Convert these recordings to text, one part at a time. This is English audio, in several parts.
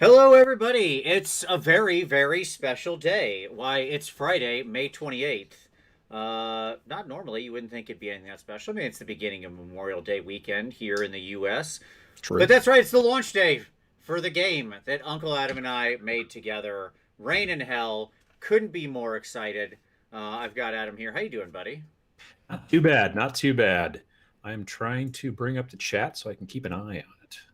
Hello, everybody. It's a very, very special day. Why, it's Friday, May 28th. Not normally, you wouldn't think it'd be anything that special. I mean, it's the beginning of Memorial Day weekend here in the U.S. But True. that's right, it's the launch day for the game that Uncle Adam and I made together. Rain in Hell. Couldn't be more excited. I've got Adam here. How you doing, buddy? Not too bad. Not too bad. I'm trying to bring up the chat so I can keep an eye on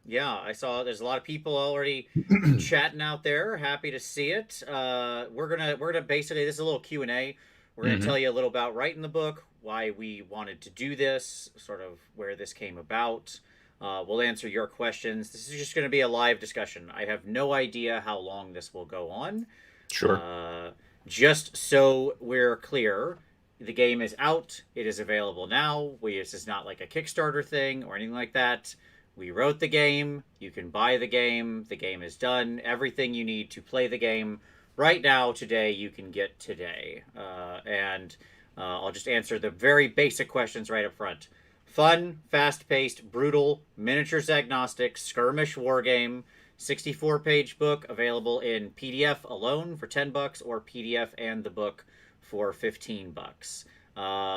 Yeah, I saw there's a lot of people already it. chatting out there. Happy to see it. We're gonna basically, this is a little Q&A. We're gonna hmm tell you a little about writing the book, why we wanted to do this, sort of where this came about. We'll answer your questions. This is just gonna be a live discussion. I have no idea how long this will go on. Sure. Uh, just so we're clear, the game is out. It is available now. This is not like a Kickstarter thing or anything like that. We wrote the game. You can buy the game. The game is done. Everything you need to play the game right now, today, you can get today. I'll just answer the very basic questions right up front. Fun, fast paced, brutal, miniatures agnostic, skirmish war game. 64-page book available in PDF alone for $10 or PDF and the book for $15.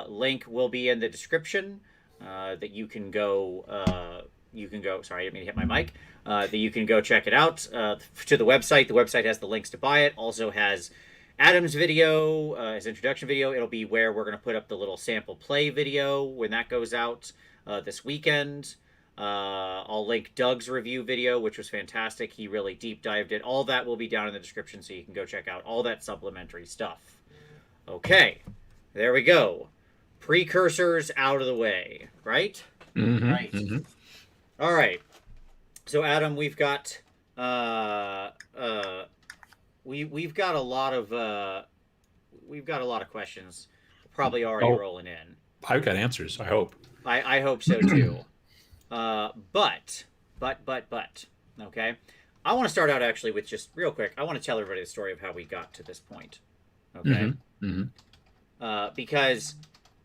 Link will be in the description that you can go. Sorry, I didn't mean to hit my mic. That you can go check it out to the website. The website has the links to buy it. Also has Adam's video, his introduction video. It'll be where we're going to put up the little sample play video when that goes out this weekend. I'll link Doug's review video, which was fantastic. He really deep dived it. All that will be down in the description, so you can go check out all that supplementary stuff. Okay, there we go. Precursors out of the way, right? hmm Right. hmm All right. So Adam, we've got a lot of questions probably already Oh, rolling in. I've got answers, I hope. I hope so too. But okay. I want to start out actually with just real quick. I want to tell everybody the story of how we got to this point. Okay. hmm hmm Because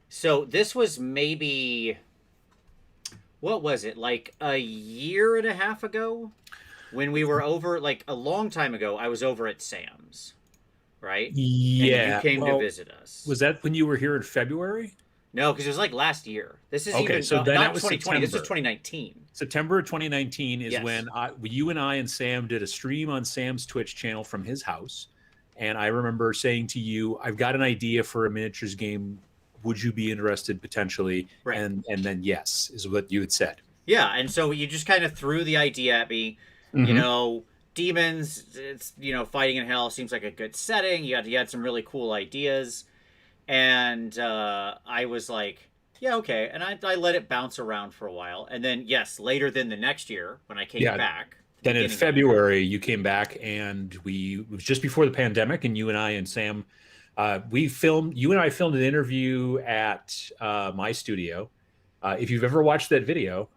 so this was maybe, what was it, like a year and a half ago when we were over, like a long time ago. I was over at Sam's, right? And you Yeah. came to Well, visit us. was that when you were here in February? No, because it was like last year. This is Okay, even so then that not was 2020. This was September. 2019. September of 2019 is Yes. when you and I and Sam did a stream on Sam's Twitch channel from his house. And I remember saying to you, I've got an idea for a miniatures game. Would you be interested potentially? Right. And then yes, is what you had said. Yeah, and so you just kind of threw the idea at me. You hmm know, demons. It's, fighting in hell seems like a good setting. You had some really cool ideas, and I was like, yeah, okay. And I let it bounce around for a while, and then yes, later than the next year when I came Yeah. back, the Then in beginning of the year. February, you came back and it was just before the pandemic, and you and I and Sam, you and I filmed an interview at my studio. If you've ever watched that video,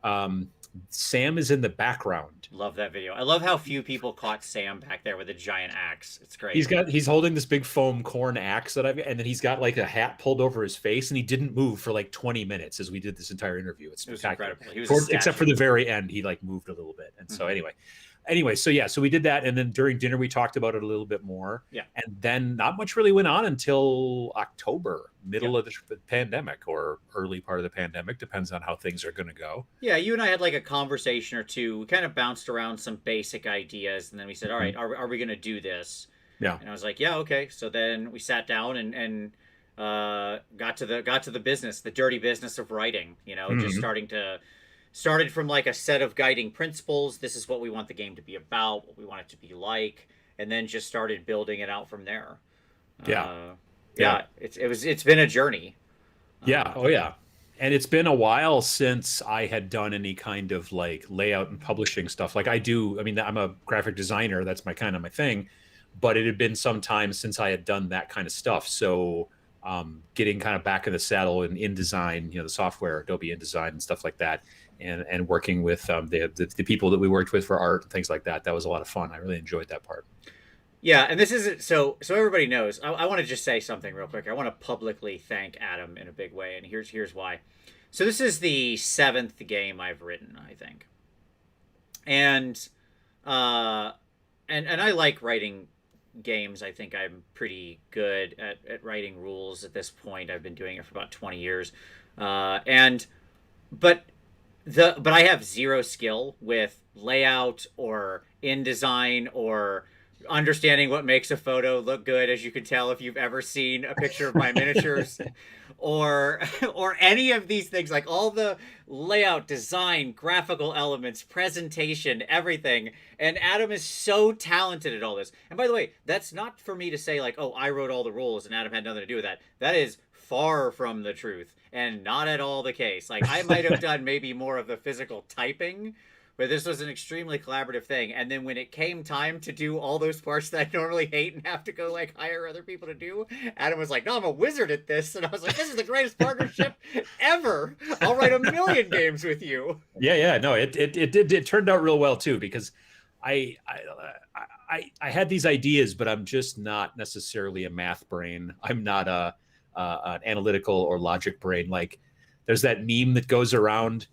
Sam is in the background. Love that video. I love how few people caught Sam back there with a giant axe. It's great. He's holding this big foam corn axe and then he's got like a hat pulled over his face, and he didn't move for like 20 minutes as we did this entire interview. It's It was spectacular. incredible. He was a Except for statue. the very end, he like moved a little bit. And so Hmm. anyway, so yeah, so we did that, and then during dinner we talked about it a little bit more, Yeah. and then not much really went on until October, Yep. middle of the pandemic or early part of the pandemic, depends on how things are going to go. Yeah, you and I had like a conversation or two. We kind of bounced around some basic ideas, and then we said, "All right, Mhm. are we going to do this?" Yeah. And I was like, "Yeah, okay." So then we sat down and got to the business, the dirty business of writing. Just Mhm. started from like a set of guiding principles. This is what we want the game to be about, what we want it to be like, and then just started building it out from there. Yeah. Uh, Yeah. yeah, it's been a journey. Yeah. Uh, Oh, yeah. And it's been a while since I had done any kind of like layout and publishing stuff. Like I do, I mean, I'm a graphic designer. That's my kind of my thing. But it had been some time since I had done that kind of stuff. So getting kind of back in the saddle in InDesign, the software, Adobe InDesign and stuff like that, and working with the people that we worked with for art and things like that. That was a lot of fun. I really enjoyed that part. Yeah, and this is so everybody knows. I want to just say something real quick. I want to publicly thank Adam in a big way, and here's why. So this is the seventh game I've written, I think, and uh, and I like writing games. I think I'm pretty good at writing rules at this point. I've been doing it for about 20 years. And but but I have zero skill with layout or InDesign or understanding what makes a photo look good, as you can tell if you've ever seen a picture of my miniatures, or or any of these things, like all the layout, design, graphical elements, presentation, everything. And Adam is so talented at all this. And by the way, that's not for me to say like, oh, I wrote all the rules and Adam had nothing to do with that. That is far from the truth and not at all the case. Like, I might have done maybe more of the physical typing, but this was an extremely collaborative thing. And then when it came time to do all those parts that I normally hate and have to go like hire other people to do, Adam was like, "No, I'm a wizard at this," and I was like, "This is the greatest partnership ever. I'll write a million games with you." Yeah. No, it turned out real well too, because I I had these ideas, but I'm just not necessarily a math brain. I'm not a an analytical or logic brain. Like, there's that meme that goes around.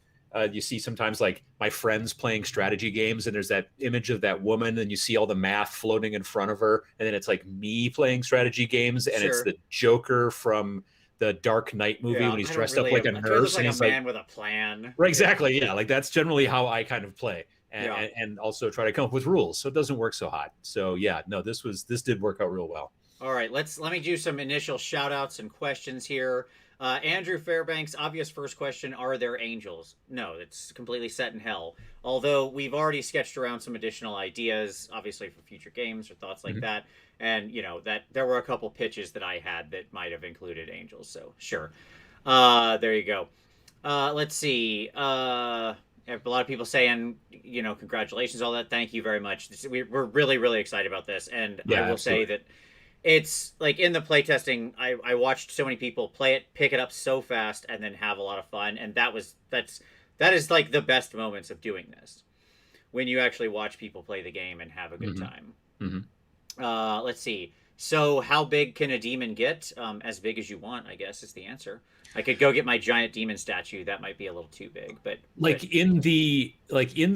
You see sometimes like my friends playing strategy games, and there's that image of that woman, and you see all the math floating in front of her, and then it's like me playing strategy games, and it's Sure. the Joker from the Dark Knight movie Yeah, when he's I don't dressed up really. like I a try to look nurse, like and a he's like, man with a plan. right, Yeah. exactly, yeah, like that's generally how I kind of play, Yeah. and also try to come up with rules, so it doesn't work so hot. So yeah, no, this did work out real well. All right, let me do some initial shout outs and questions here. Andrew Fairbanks, obvious first question: are there angels? No, it's completely set in hell. Although we've already sketched around some additional ideas, obviously for future games or thoughts like Mhm. that, and you know that there were a couple pitches that I had that might have included angels. So sure, there you go. Let's see. A lot of people saying, you know, congratulations, all that. Thank you very much. We're really, really excited about this. And I Yeah, will say absolutely. that it's like in the playtesting, I watched so many people play it, pick it up so fast, and then have a lot of fun. And that is like the best moments of doing this, when you actually watch people play the game and have a good Hmm. time. Hmm. Let's see. So, how big can a demon get? As big as you want, I guess, is the answer. I could go get my giant demon statue. That might be a little too big, but Like in the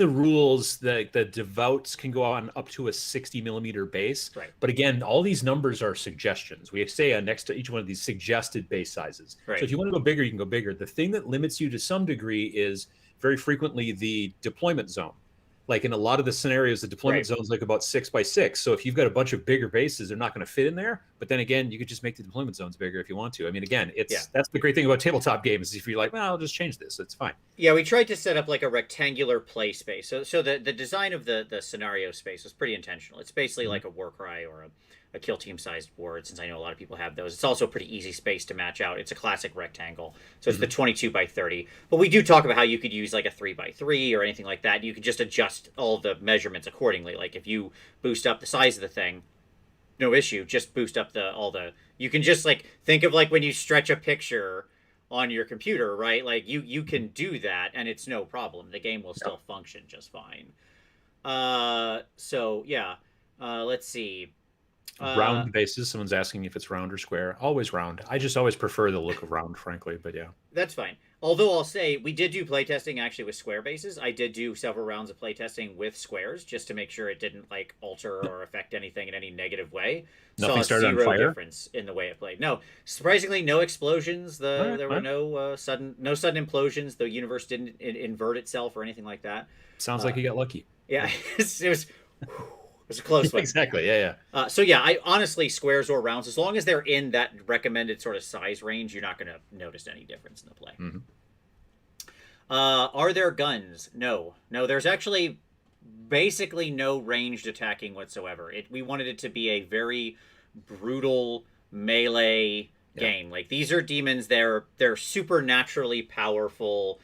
rules, the devouts can go on up to a 60 millimeter base, right, but again, all these numbers are suggestions. We say next to each one of these suggested base sizes. So right, if you want to go bigger, you can go bigger. The thing that limits you to some degree is very frequently the deployment zone. Like in a lot of the scenarios, the deployment right. zone is like about 6 by 6. So if you've got a bunch of bigger bases, they're not going to fit in there. But then again, you could just make the deployment zones bigger if you want to. I mean, again, Yeah. it's that's the great thing about tabletop games. If you're like, well, I'll just change this, it's fine. Yeah, we tried to set up like a rectangular play space. So the design of the scenario space was pretty intentional. It's basically Mhm. like a war cry or a kill team sized board, since I know a lot of people have those. It's also a pretty easy space to match out. It's a classic rectangle. So it's the Mhm. 22 by 30. But we do talk about how you could use like a 3 by 3 or anything like that. You could just adjust all the measurements accordingly. Like if you boost up the size of the thing, no issue. Just boost up the all the. You can just like think of like when you stretch a picture on your computer, right? Like you can do that, and it's no problem. The game will Yeah. still function just fine. So yeah. Let's see. Uh, Round bases. Someone's asking if it's round or square. Always round. I just always prefer the look of round, frankly. But yeah. that's fine. Although I'll say we did do playtesting actually with square bases. I did do several rounds of playtesting with squares just to make sure it didn't like alter or affect anything in any negative way. Nothing Saw started on zero fire. difference in the way it played. No, surprisingly, no explosions. All right. There All were right. no sudden implosions. The universe didn't invert itself or anything like that. Sounds like Uh, you got lucky. yeah, it was a close one. Exactly. Yeah. Yeah. So yeah, I honestly squares or rounds, as long as they're in that recommended sort of size range, you're not going to notice any difference in the play. Hmm. Are there guns? No, no. There's actually basically no ranged attacking whatsoever. We wanted it to be a very brutal melee Yeah. game. Like these are demons. They're supernaturally powerful,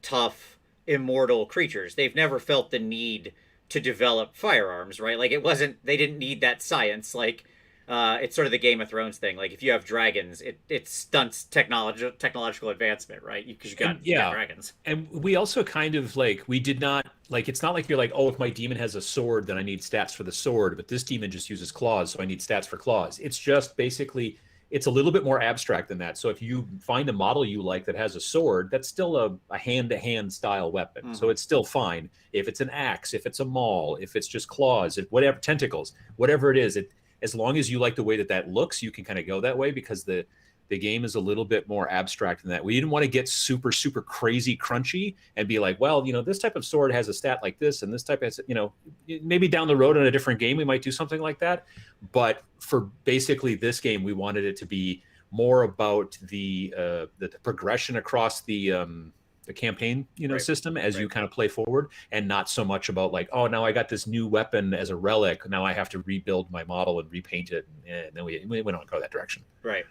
tough, immortal creatures. They've never felt the need to develop firearms, right? Like it wasn't. They didn't need that science. Like it's sort of the Game of Thrones thing. Like if you have dragons, it stunts technological advancement, right? Because And you got yeah. dragons. And we also kind of like we did not like it's not like you're like, oh, if my demon has a sword, then I need stats for the sword, but this demon just uses claws, so I need stats for claws. It's just basically it's a little bit more abstract than that. So if you find a model you like that has a sword, that's still a hand-to-hand style weapon. So it's still fine. If it's an axe, if it's a maul, if it's just claws, if whatever, tentacles, whatever it is, as long as you like the way that that looks, you can kind of go that way, because the game is a little bit more abstract than that. We didn't want to get super, super crazy crunchy and be like, well, this type of sword has a stat like this, and this type has, maybe down the road in a different game, we might do something like that. But for basically this game, we wanted it to be more about the progression across the campaign, system as you kind of play forward, and not so much about like, oh, now I got this new weapon as a relic. Now I have to rebuild my model and repaint it. And then we don't go that direction. Right.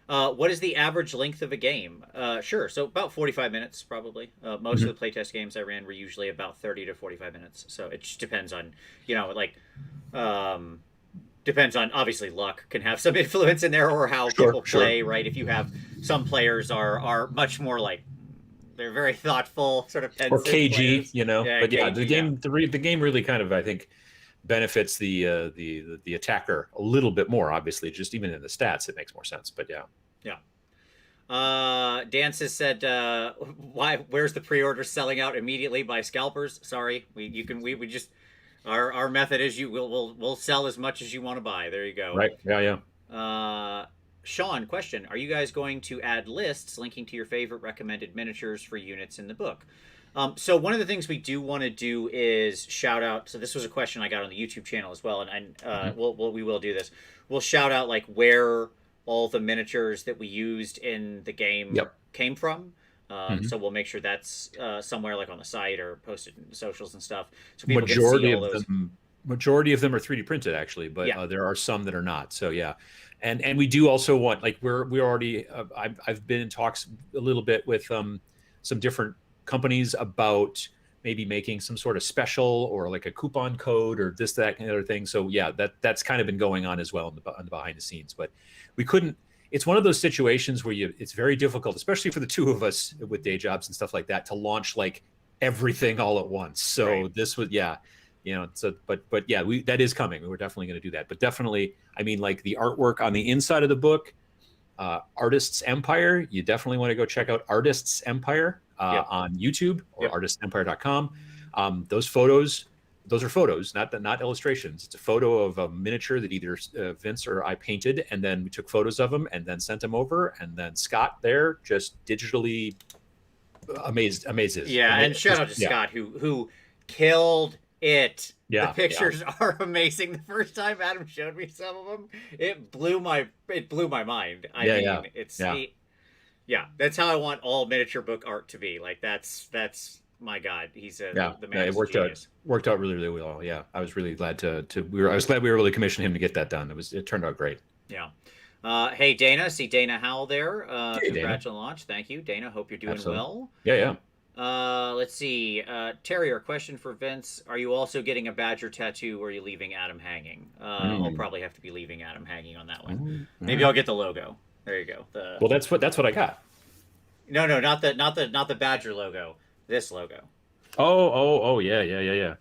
What is the average length of a game? Sure. So about 45 minutes, probably. Most of the playtest games I ran were usually about 30 to 45 minutes. So it just depends on, depends on, obviously luck can have some influence in there, or how people play, right? If you have, some players are much more like, they're very thoughtful, sort of pensive or cagey, players. But yeah, the game really kind of, I think, benefits the attacker a little bit more. Obviously, just even in the stats, it makes more sense. But yeah. Dan has said, where's the pre-order selling out immediately by scalpers? Sorry, we just, our method is we'll sell as much as you want to buy. There you go. Right. Yeah. Sean, question: are you guys going to add lists linking to your favorite recommended miniatures for units in the book? So one of the things we do want to do is shout out. So this was a question I got on the YouTube channel as well, and we will do this. We'll shout out like where all the miniatures that we used in the game came from. So we'll make sure that's somewhere like on the site or posted in the socials and stuff, so people can see all those. Majority of them are 3D printed, actually, but there are some that are not. So yeah, and we do also want, like, we already I've been in talks a little bit with some different companies about maybe making some sort of special or like a coupon code or this, that, kind of other thing. So yeah, that's kind of been going on as well on the behind the scenes. But we couldn't. It's one of those situations where it's very difficult, especially for the two of us with day jobs and stuff like that, to launch like everything all at once. So this was So, but yeah, that is coming. We're definitely going to do that. But definitely, I mean, like the artwork on the inside of the book, Artists Empire. You definitely want to go check out Artists Empire on YouTube or artistsempire.com. Those photos, those are photos, not illustrations. It's a photo of a miniature that either Vince or I painted, and then we took photos of them and then sent them over, and then Scott there just digitally amazes. Yeah, and shout out to Scott who killed it. Yeah, the pictures are amazing. The first time Adam showed me some of them, it blew my mind. I mean, it's that's how I want all miniature book art to be. Like that's my God. He's the man. It worked out really, really well. Yeah, I was really glad I was glad we were able to commission him to get that done. It turned out great. Yeah. Hey Dana, see Dana Howell there. Hey, congrats on the launch. Thank you, Dana. Hope you're doing well. Yeah. Let's see. Terrier, question for Vince. Are you also getting a badger tattoo, or are you leaving Adam hanging? I'll probably have to be leaving Adam hanging on that one. Maybe I'll get the logo. There you go. Well, that's what I got. No, not the badger logo. This logo. Oh, yeah.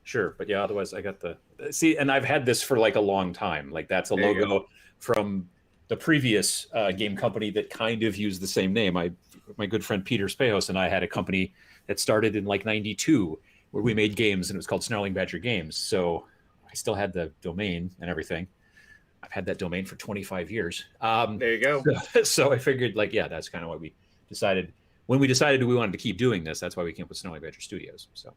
Sure. But yeah, otherwise I got and I've had this for like a long time. Like that's a logo from the previous game company that kind of used the same name. My good friend Peter Spejos and I had a company that started in like 92 where we made games, and it was called Snarling Badger Games. So I still had the domain and everything. I've had that domain for 25 years. There you go. So I figured that's kind of what we decided. When we decided we wanted to keep doing this, that's why we came up with Snarling Badger Studios. So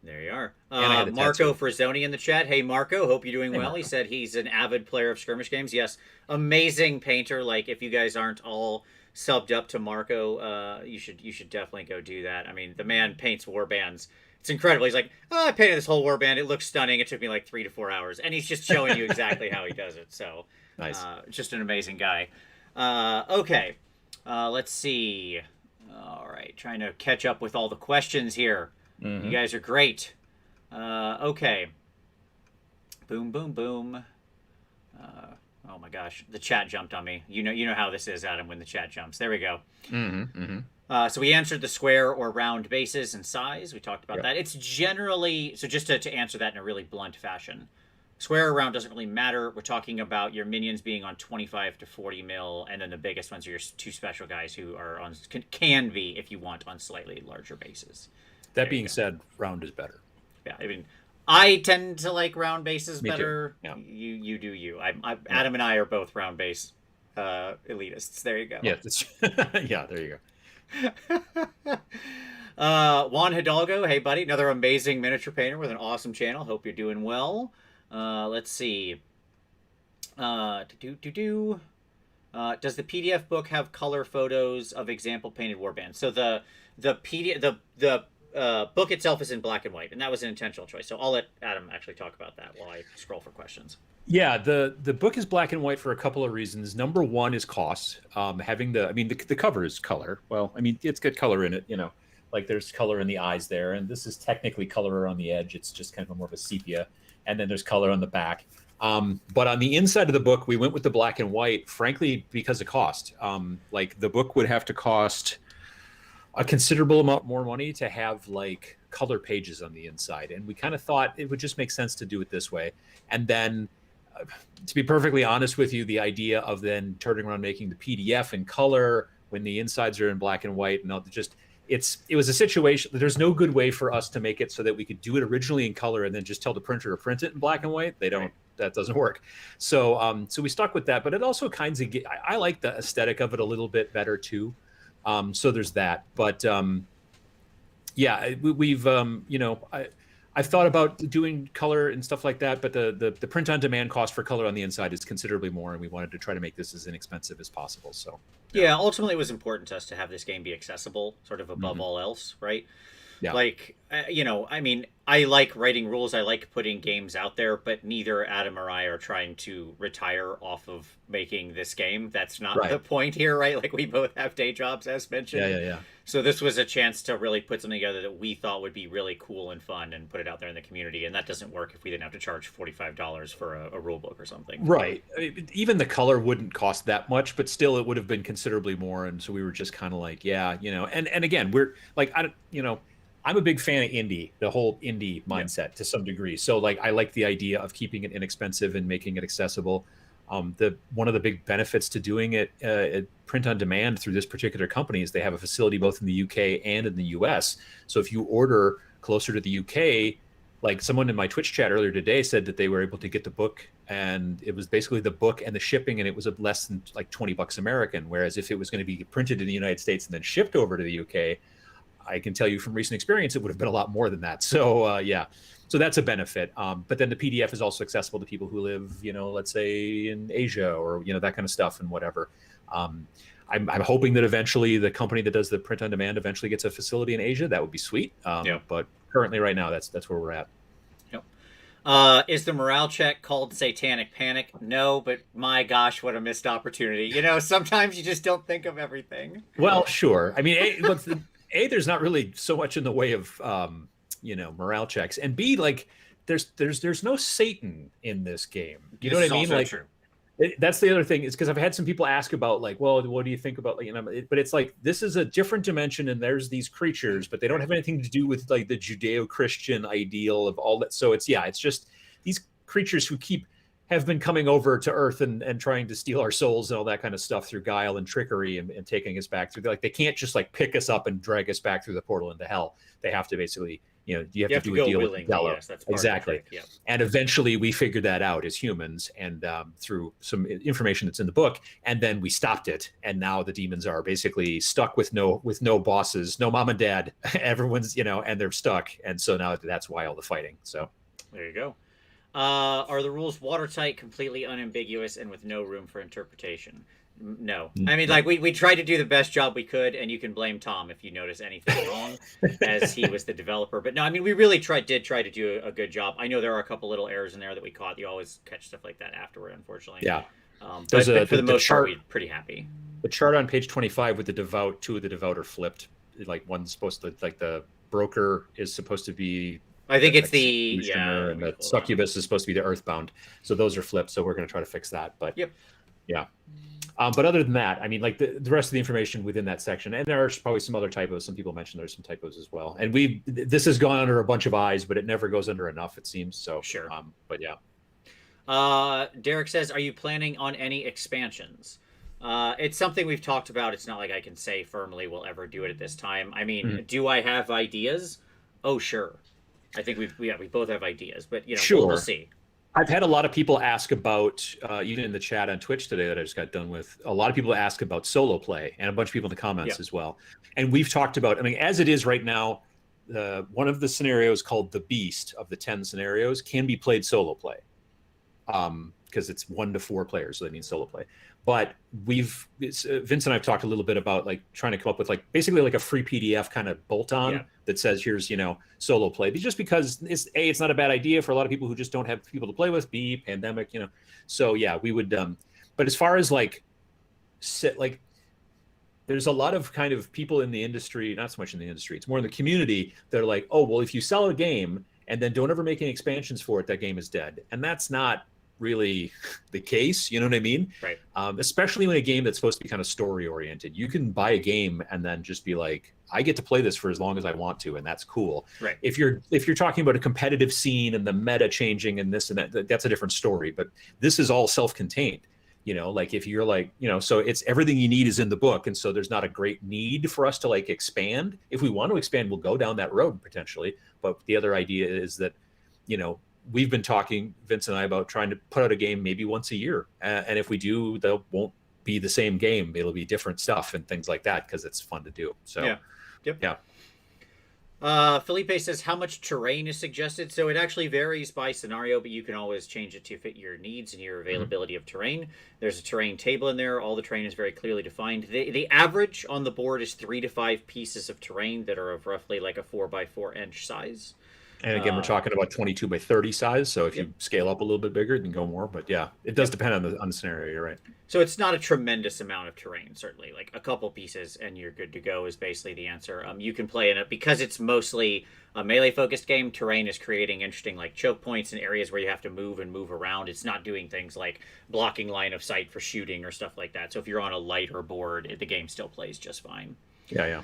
there you are. Marco Frazzoni in the chat. Hey, Marco, hope you're doing well. Marco. He said he's an avid player of skirmish games. Yes, amazing painter. Like, if you guys aren't all subbed up to Marco, you should definitely go do that. I mean, the man paints war bands. It's incredible. He's like, I painted this whole war band. It looks stunning. It took me like 3 to 4 hours. And he's just showing you exactly how he does it. So, nice. Just an amazing guy. Okay. Let's see. All right. Trying to catch up with all the questions here. Mm-hmm. You guys are great. Okay. Boom, boom, boom. Oh my gosh, the chat jumped on me. You know how this is, Adam, when the chat jumps. There we go. So we answered the square or round bases and size. We talked about that. It's generally, so just to answer that in a really blunt fashion, Square or round doesn't really matter. We're talking about your minions being on 25 to 40 mil, and then the biggest ones are your two special guys who are on can be, if you want, on slightly larger bases. That There you being go. said, round is better. Yeah, I mean, I tend to like round bases Me too. better. Yeah. You do you. Yeah. Adam and I are both round base elitists. There you go. Yeah. Yeah. There you go. Juan Hidalgo, hey buddy, another amazing miniature painter with an awesome channel. Hope you're doing well. Let's see. Does the PDF book have color photos of example painted warbands? So the PDF the book itself is in black and white, and that was an intentional choice. So I'll let Adam actually talk about that while I scroll for questions. Yeah, the book is black and white for a couple of reasons. Number one is cost. Having I mean, the cover is color. Well, I mean, it's got color in it, like there's color in the eyes there, and this is technically color around the edge. It's just kind of more of a sepia, and then there's color on the back. But on the inside of the book, we went with the black and white, frankly, because of cost. Like the book would have to cost a considerable amount more money to have like color pages on the inside, and we kind of thought it would just make sense to do it this way. And then to be perfectly honest with you, the idea of then turning around making the PDF in color when the insides are in black and white, and it was a situation. There's no good way for us to make it so that we could do it originally in color and then just tell the printer to print it in black and white. That doesn't work. So we stuck with that, but it also kind of I like the aesthetic of it a little bit better too. So there's that, but yeah, we've I've thought about doing color and stuff like that, but the print on demand cost for color on the inside is considerably more, and we wanted to try to make this as inexpensive as possible. So yeah, ultimately it was important to us to have this game be accessible, sort of above all else, right? Yeah. Like, I mean, I like writing rules. I like putting games out there, but neither Adam or I are trying to retire off of making this game. That's not the point here, right? Like, we both have day jobs, as mentioned. Yeah. So this was a chance to really put something together that we thought would be really cool and fun and put it out there in the community. And that doesn't work if we didn't have to charge $45 for a rule book or something. Right. Even the color wouldn't cost that much, but still it would have been considerably more. And so we were just kind of like, yeah, and again, we're like, I'm a big fan of indie, the whole indie mindset to some degree. So like, I like the idea of keeping it inexpensive and making it accessible. One of the big benefits to doing it print on demand through this particular company is they have a facility both in the UK and in the US. So if you order closer to the UK, like someone in my Twitch chat earlier today said that they were able to get the book, and it was basically the book and the shipping, and it was less than like $20 American. Whereas if it was going to be printed in the United States and then shipped over to the UK, I can tell you from recent experience, it would have been a lot more than that. So yeah, so that's a benefit. But then the PDF is also accessible to people who live, let's say in Asia or, that kind of stuff and whatever. I'm hoping that eventually the company that does the print on demand eventually gets a facility in Asia. That would be sweet. But currently right now, that's where we're at. Yep. Is the morale check called Satanic Panic? No, but my gosh, what a missed opportunity. Sometimes you just don't think of everything. Well, sure. I mean, there's not really so much in the way of, morale checks, and B, like there's no Satan in this game. You know what I mean? Like, true. That's the other thing, is because I've had some people ask about like, well, what do you think about, but it's like, this is a different dimension and there's these creatures, but they don't have anything to do with like the Judeo-Christian ideal of all that. So it's just these creatures who have been coming over to Earth and trying to steal our souls and all that kind of stuff through guile and trickery and taking us back through. Like, they can't just like pick us up and drag us back through the portal into hell. They have to basically, you have to do a deal with the yes, that's exactly. Yep. And eventually we figured that out as humans, and through some information that's in the book, and then we stopped it. And now the demons are basically stuck with no bosses, no mom and dad. Everyone's, and they're stuck. And so now that's why all the fighting. So there you go. Are the rules watertight, completely unambiguous, and with no room for interpretation? No. I mean, like, we tried to do the best job we could, and you can blame Tom if you notice anything wrong, as he was the developer. But no, I mean, we really did try to do a good job. I know there are a couple little errors in there that we caught. You always catch stuff like that afterward, unfortunately. Yeah. But for the most part, we're pretty happy. The chart on page 25 with the devout, two of the devout are flipped. Like, one's supposed to, like, the broker is supposed to be, I think it's the and the succubus is supposed to be the earthbound. So those are flipped. So we're going to try to fix that. But yep. Yeah. But other than that, I mean, like the rest of the information within that section, and there are probably some other typos. Some people mentioned there's some typos as well. And this has gone under a bunch of eyes, but it never goes under enough, it seems. So sure. But yeah. Derek says, are you planning on any expansions? It's something we've talked about. It's not like I can say firmly we'll ever do it at this time. I mean, Mhm. do I have ideas? Oh, sure. I think we both have ideas, but we'll Sure. see. I've had a lot of people ask about, even in the chat on Twitch today that I just got done with, a lot of people ask about solo play and a bunch of people in the Yeah, comments as well. And we've talked about, I mean, as it is right now, one of the scenarios called the Beast of the 10 scenarios can be played solo play, because it's 1 to 4 players, so that means solo play. But Vince and I've talked a little bit about like trying to come up with like basically like a free PDF kind of bolt yeah, on that says here's solo play, just because it's not a bad idea for a lot of people who just don't have people to play with. B, pandemic, so yeah, we would. But as far as like sit like there's a lot of kind of people in the industry, not so much in the industry, it's more in the community, that are like, oh, well, if you sell a game and then don't ever make any expansions for it, that game is dead. And that's not really the case. You know what I mean? right, Especially when a game that's supposed to be kind of story oriented. You can buy a game and then just be like, I get to play this for as long as I want to, and that's cool. right. If you're talking about a competitive scene and the meta changing and this and that, that's a different story. But this is all self-contained. Like if you're like, so it's everything you need is in the book, and so there's not a great need for us to like expand. If we want to expand, we'll go down that road potentially. But the other idea is that, we've been talking, Vince and I, about trying to put out a game maybe once a year, and if we do, they won't be the same game. It'll be different stuff and things like that because it's fun to do. So Yeah, yep. yeah. Felipe says, how much terrain is suggested? So it actually varies by scenario, but you can always change it to fit your needs and your Mm-hmm. availability of terrain. There's a terrain table in there. All the terrain is very clearly defined. The average on the board is 3 to 5 pieces of terrain that are of roughly like a 4 by 4 inch size. And again, we're talking about 22 by 30 size. So if Yep. you scale up a little bit bigger, you can go more. But yeah, it does Yep. depend on the scenario. You're right. So it's not a tremendous amount of terrain, certainly. Like a couple pieces and you're good to go is basically the answer. You can play in it because it's mostly a melee focused game. Terrain is creating interesting like choke points and areas where you have to move and move around. It's not doing things like blocking line of sight for shooting or stuff like that. So if you're on a lighter board, the game still plays just fine. Yeah, yeah.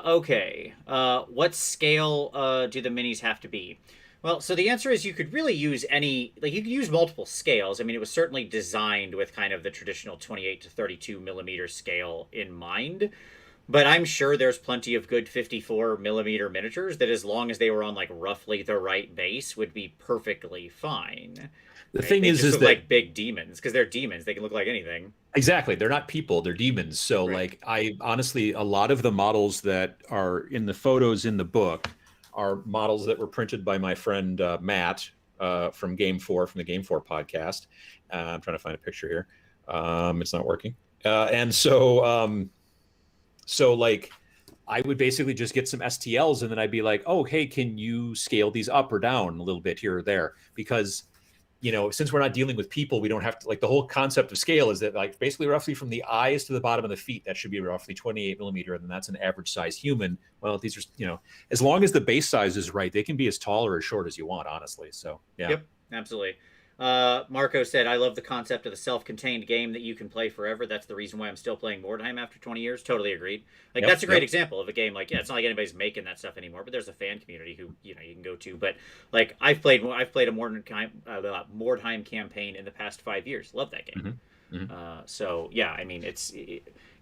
Okay. What scale do the minis have to be? Well, so the answer is you could really use you could use multiple scales. I mean, it was certainly designed with kind of the traditional 28 to 32 millimeter scale in mind. But I'm sure there's plenty of good 54 millimeter miniatures that, as long as they were on like roughly the right base, would be perfectly fine. The Right? thing They is, just is look that like big demons because they're demons. They can look like anything. exactly, they're not people, they're demons. So Right. like I honestly, a lot of the models that are in the photos in the book are models that were printed by my friend Matt from Game 4, from the Game 4 podcast. I'm trying to find a picture here. It's not working. And so like I would basically just get some STLs and then I'd be like, oh, hey, can you scale these up or down a little bit here or there? Because since we're not dealing with people, we don't have to, like, the whole concept of scale is that like basically roughly from the eyes to the bottom of the feet, that should be roughly 28 millimeter. And then that's an average size human. Well, these are, as long as the base size is right, they can be as tall or as short as you want, honestly. So yeah. Yep, absolutely. Marco said, I love the concept of the self contained game that you can play forever. That's the reason why I'm still playing Mordheim after 20 years. Totally agreed. Like, Yep. that's a great Yep. example of a game. Like, yeah, it's not like anybody's making that stuff anymore, but there's a fan community who, you can go to. But, like, I've played a Mordheim campaign in the past 5 years. Love that game. Mm-hmm. Mm-hmm. So, yeah, I mean,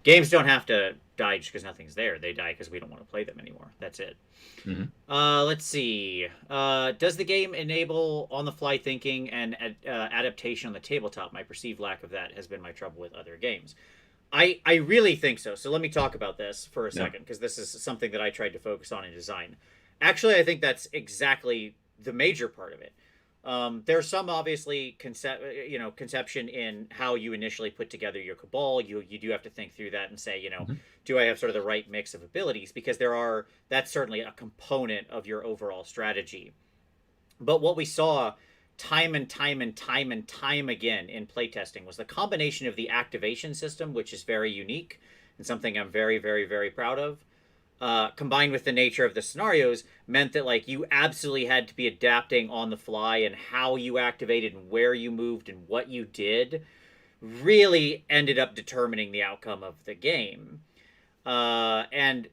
games don't have to die just because nothing's there. They die because we don't want to play them anymore. That's it. Mm-hmm. Let's see. Does the game enable on-the-fly thinking and adaptation on the tabletop? My perceived lack of that has been my trouble with other games. I really think so. So let me talk about this for a second, because this is something that I tried to focus on in design. Actually, I think that's exactly the major part of it. There's some obviously conception in how you initially put together your cabal. You do have to think through that and say, Mm-hmm. do I have sort of the right mix of abilities? Because that's certainly a component of your overall strategy. But what we saw time and time and time and time again in playtesting was the combination of the activation system, which is very unique and something I'm very, very, very proud of, combined with the nature of the scenarios, meant that like you absolutely had to be adapting on the fly, and how you activated and where you moved and what you did really ended up determining the outcome of the game. And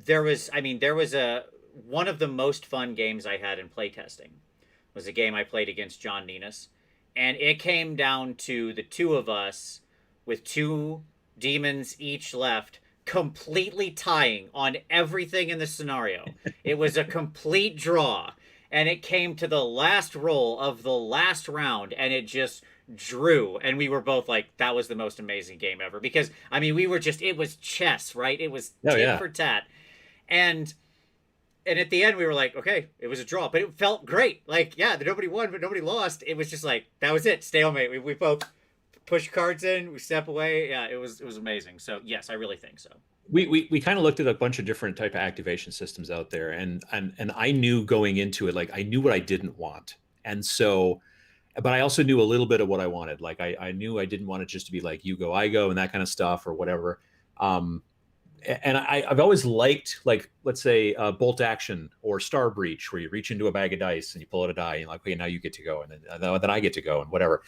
there was a one of the most fun games I had in playtesting was a game I played against John Ninus. and it came down to the two of us with two demons each left, completely tying on everything in the scenario. It was a complete draw, and it came to the last roll of the last round, and it just drew, and we were both like, that was the most amazing game ever, because I mean, we were just, it was chess, right? It was Oh tit yeah. for tat. And and at the end we were like, okay, it was a draw, but it felt great. Like, yeah, nobody won but nobody lost. It was just like, that was it, stalemate. We both push cards in, we step away. Yeah, it was amazing. So yes, I really think so. We kind of looked at a bunch of different type of activation systems out there, and I knew going into it, like I knew what I didn't want, and so, but I also knew a little bit of what I wanted. Like I knew I didn't want it just to be like you go, I go, and that kind of stuff or whatever. Um, and I've always liked, like, let's say bolt action or star breach, where you reach into a bag of dice and you pull out a die and you're like, okay, now you get to go, and then I get to go and whatever.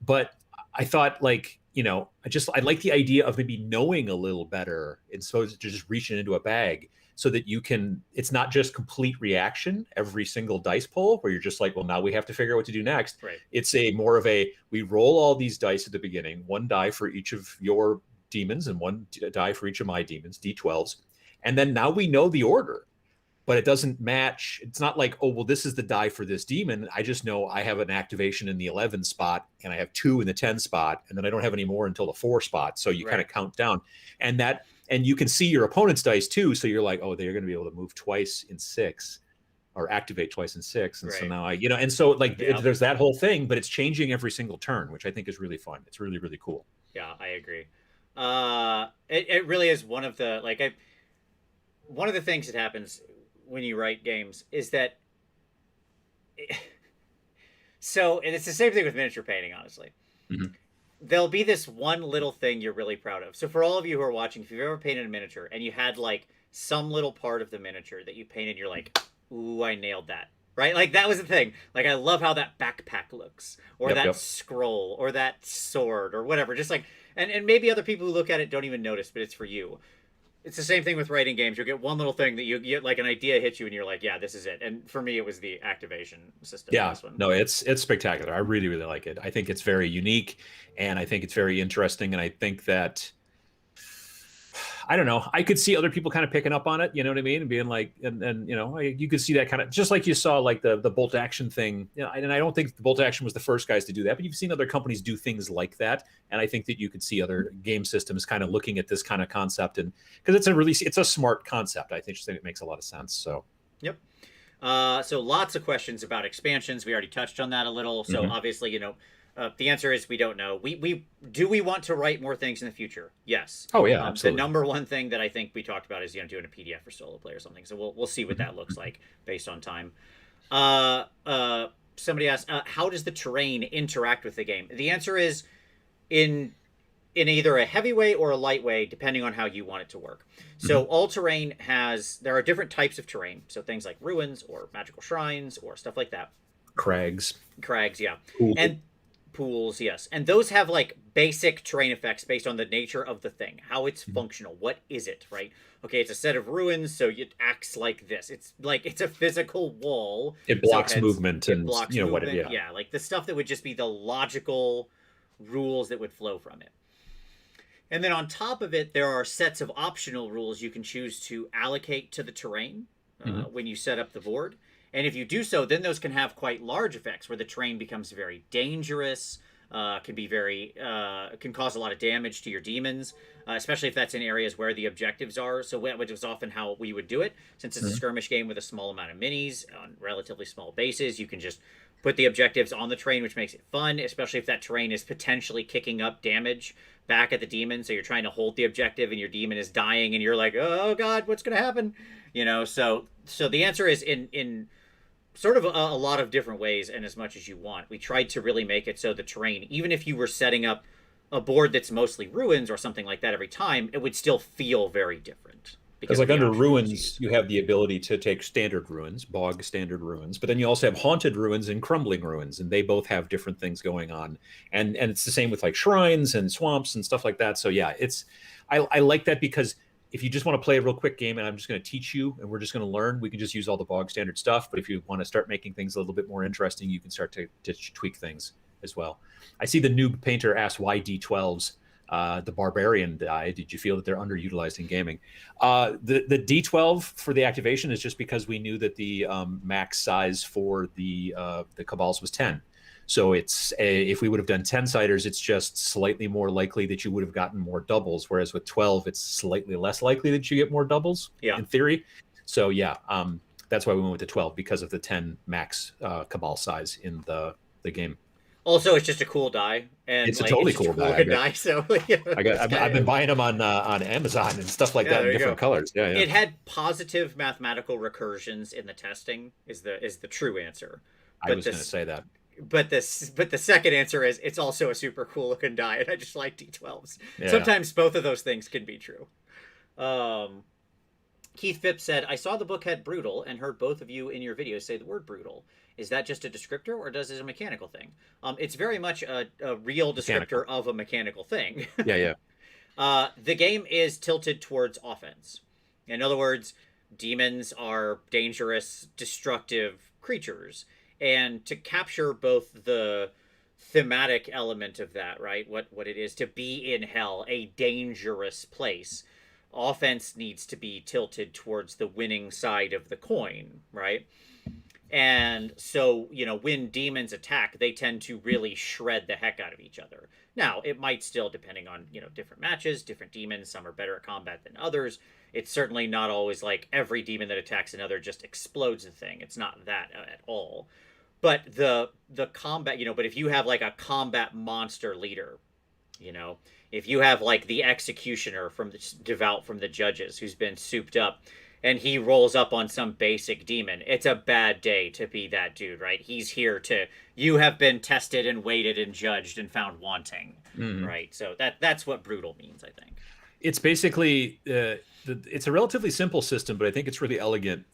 But I thought, like, I like the idea of maybe knowing a little better, and so to just reaching into a bag so that you can, it's not just complete reaction every single dice pull where you're just like, well, now we have to figure out what to do next. Right. It's a more of a, we roll all these dice at the beginning, one die for each of your demons and one die for each of my demons, D12s. And then now we know the order, but it doesn't match. It's not like, oh, well, this is the die for this demon. I just know I have an activation in the 11 spot and I have 2 in the 10 spot, and then I don't have any more until the 4 spot. So you kind of count down, and you can see your opponent's dice too. So you're like, oh, they're going to be able to move twice in 6 or activate twice in 6. And so now and so like there's that whole thing, but it's changing every single turn, which I think is really fun. It's really, really cool. Yeah, I agree. It really is one of the, like, one of the things that happens when you write games is that so, and it's the same thing with miniature painting, honestly. Mm-hmm. There'll be this one little thing you're really proud of. So for all of you who are watching, if you've ever painted a miniature and you had like some little part of the miniature that you painted, you're like, ooh, I nailed that. Right? Like, that was the thing. Like, I love how that backpack looks, or that scroll, or that sword, or whatever. Just like, and maybe other people who look at it don't even notice, but it's for you. It's the same thing with writing games. You'll get one little thing that you get, like an idea hits you and you're like, yeah, this is it. And for me, it was the activation system. Yeah, no, it's spectacular. I really, really like it. I think it's very unique, and I think it's very interesting. And I think that, I don't know, I could see other people kind of picking up on it, you know what I mean? And being like, and you could see that kind of, just like you saw like the bolt action thing. And I don't think the bolt action was the first guys to do that, but you've seen other companies do things like that. And I think that you could see other game systems kind of looking at this kind of concept, and because it's a smart concept. I think it makes a lot of sense. So, yep. So lots of questions about expansions. We already touched on that a little. So obviously, the answer is we don't know. We want to write more things in the future? Yes. Oh yeah, absolutely. The number one thing that I think we talked about is doing a PDF for solo play or something. So we'll see what that looks like based on time. Somebody asked, how does the terrain interact with the game? The answer is in either a heavy way or a light way, depending on how you want it to work. So all terrain there are different types of terrain. So things like ruins or magical shrines or stuff like that. Crags, yeah. And pools, yes. And those have like basic terrain effects based on the nature of the thing, how it's functional. What is it, right? Okay, it's a set of ruins, so it acts like this. It's like, it's a physical wall. It blocks movement, and blocks movement. Yeah, like the stuff that would just be the logical rules that would flow from it. And then on top of it, there are sets of optional rules you can choose to allocate to the terrain when you set up the board. And if you do so, then those can have quite large effects where the terrain becomes very dangerous, can cause a lot of damage to your demons, especially if that's in areas where the objectives are. So which was often how we would do it. Since it's a skirmish game with a small amount of minis on relatively small bases, you can just put the objectives on the terrain, which makes it fun, especially if that terrain is potentially kicking up damage back at the demon. So you're trying to hold the objective and your demon is dying and you're like, oh God, what's going to happen? So the answer is in sort of a lot of different ways and as much as you want. We tried to really make it so the terrain, even if you were setting up a board that's mostly ruins or something like that every time, it would still feel very different. Because like under ruins, you have the ability to take standard ruins, bog standard ruins, but then you also have haunted ruins and crumbling ruins, and they both have different things going on. And it's the same with like shrines and swamps and stuff like that. So yeah, I like that, because if you just want to play a real quick game and I'm just going to teach you and we're just going to learn, we can just use all the bog standard stuff. But if you want to start making things a little bit more interesting, you can start to tweak things. as well. I see the noob painter asked why D12s. The barbarian die. Did you feel that they're underutilized in gaming? The D12 for the activation is just because we knew that the max size for the cabals was 10. So if we would have done 10 siders, it's just slightly more likely that you would have gotten more doubles. Whereas with 12, it's slightly less likely that you get more doubles in theory. So yeah, that's why we went with the 12 because of the 10 max cabal size in the game. Also, it's just a cool die, and it's a totally cool die. So I've been buying them on Amazon and stuff like that in different colors. Yeah, It had positive mathematical recursions in the testing. Is the true answer? I was going to say that. But the second answer is it's also a super cool looking die, and I just like D12s. Yeah. Sometimes both of those things can be true. Keith Phipps said, I saw the book had brutal and heard both of you in your videos say the word brutal. Is that just a descriptor or does it a mechanical thing? It's very much a real descriptor of a mechanical thing. Yeah. The game is tilted towards offense. In other words, demons are dangerous, destructive creatures. And to capture both the thematic element of that, right? What it is to be in hell, a dangerous place. Offense needs to be tilted towards the winning side of the coin, right? And so, when demons attack, they tend to really shred the heck out of each other. Now, it might still, depending on, different matches, different demons, some are better at combat than others. It's certainly not always like every demon that attacks another just explodes the thing. It's not that at all. But the combat, but if you have like a combat monster leader, if you have like the executioner from the devout from the judges who's been souped up and he rolls up on some basic demon, it's a bad day to be that dude, right? He's here you have been tested and weighted and judged and found wanting, right? So that's what brutal means, I think. It's basically, it's a relatively simple system, but I think it's really elegant.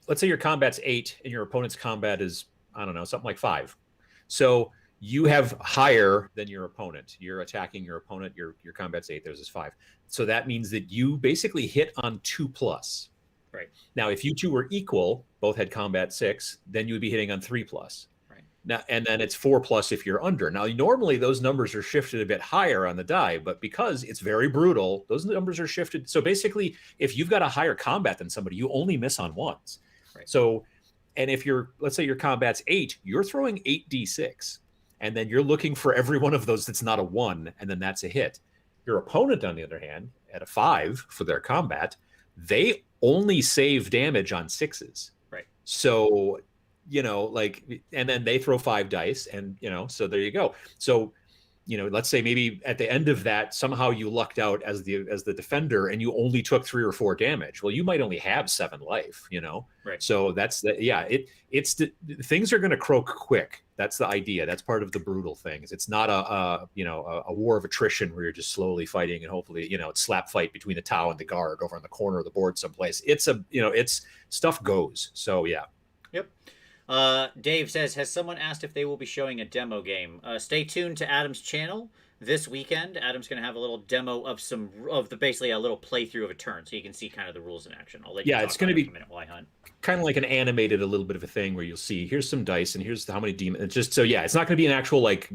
Let's say your combat's 8 and your opponent's combat is, I don't know, something like 5. So you have higher than your opponent. You're attacking your opponent. Your combat's 8. Theirs is 5. So that means that you basically hit on 2+. Right. Now, if you two were equal, both had combat 6, then you would be hitting on 3+. Right. Now, and then it's 4+ if you're under. Now, normally those numbers are shifted a bit higher on the die, but because it's very brutal, those numbers are shifted. So basically, if you've got a higher combat than somebody, you only miss on 1s. Right. So, and if let's say your combat's 8, you're throwing 8d6. And then you're looking for every one of those that's not a 1, and then that's a hit. Your opponent, on the other hand, at a 5 for their combat, they only save damage on 6s. Right. So, and then they throw 5 dice, and, so there you go. So, let's say maybe at the end of that, somehow you lucked out as the defender and you only took 3 or 4 damage. Well, you might only have 7 life, Right. So that's things are going to croak quick. That's the idea. That's part of the brutal things. It's not a war of attrition where you're just slowly fighting and hopefully, it's slap fight between the Tau and the guard over on the corner of the board someplace. It's stuff goes. So yeah. Yep. Dave says, has someone asked if they will be showing a demo game? Stay tuned to Adam's channel this weekend. Adam's going to have a little demo of basically a little playthrough of a turn, so you can see kind of the rules in action. I'll let you it's going to be a minute while I hunt. Kind of like an animated, a little bit of a thing where you'll see here's some dice and here's how many demons. It's just it's not going to be an actual like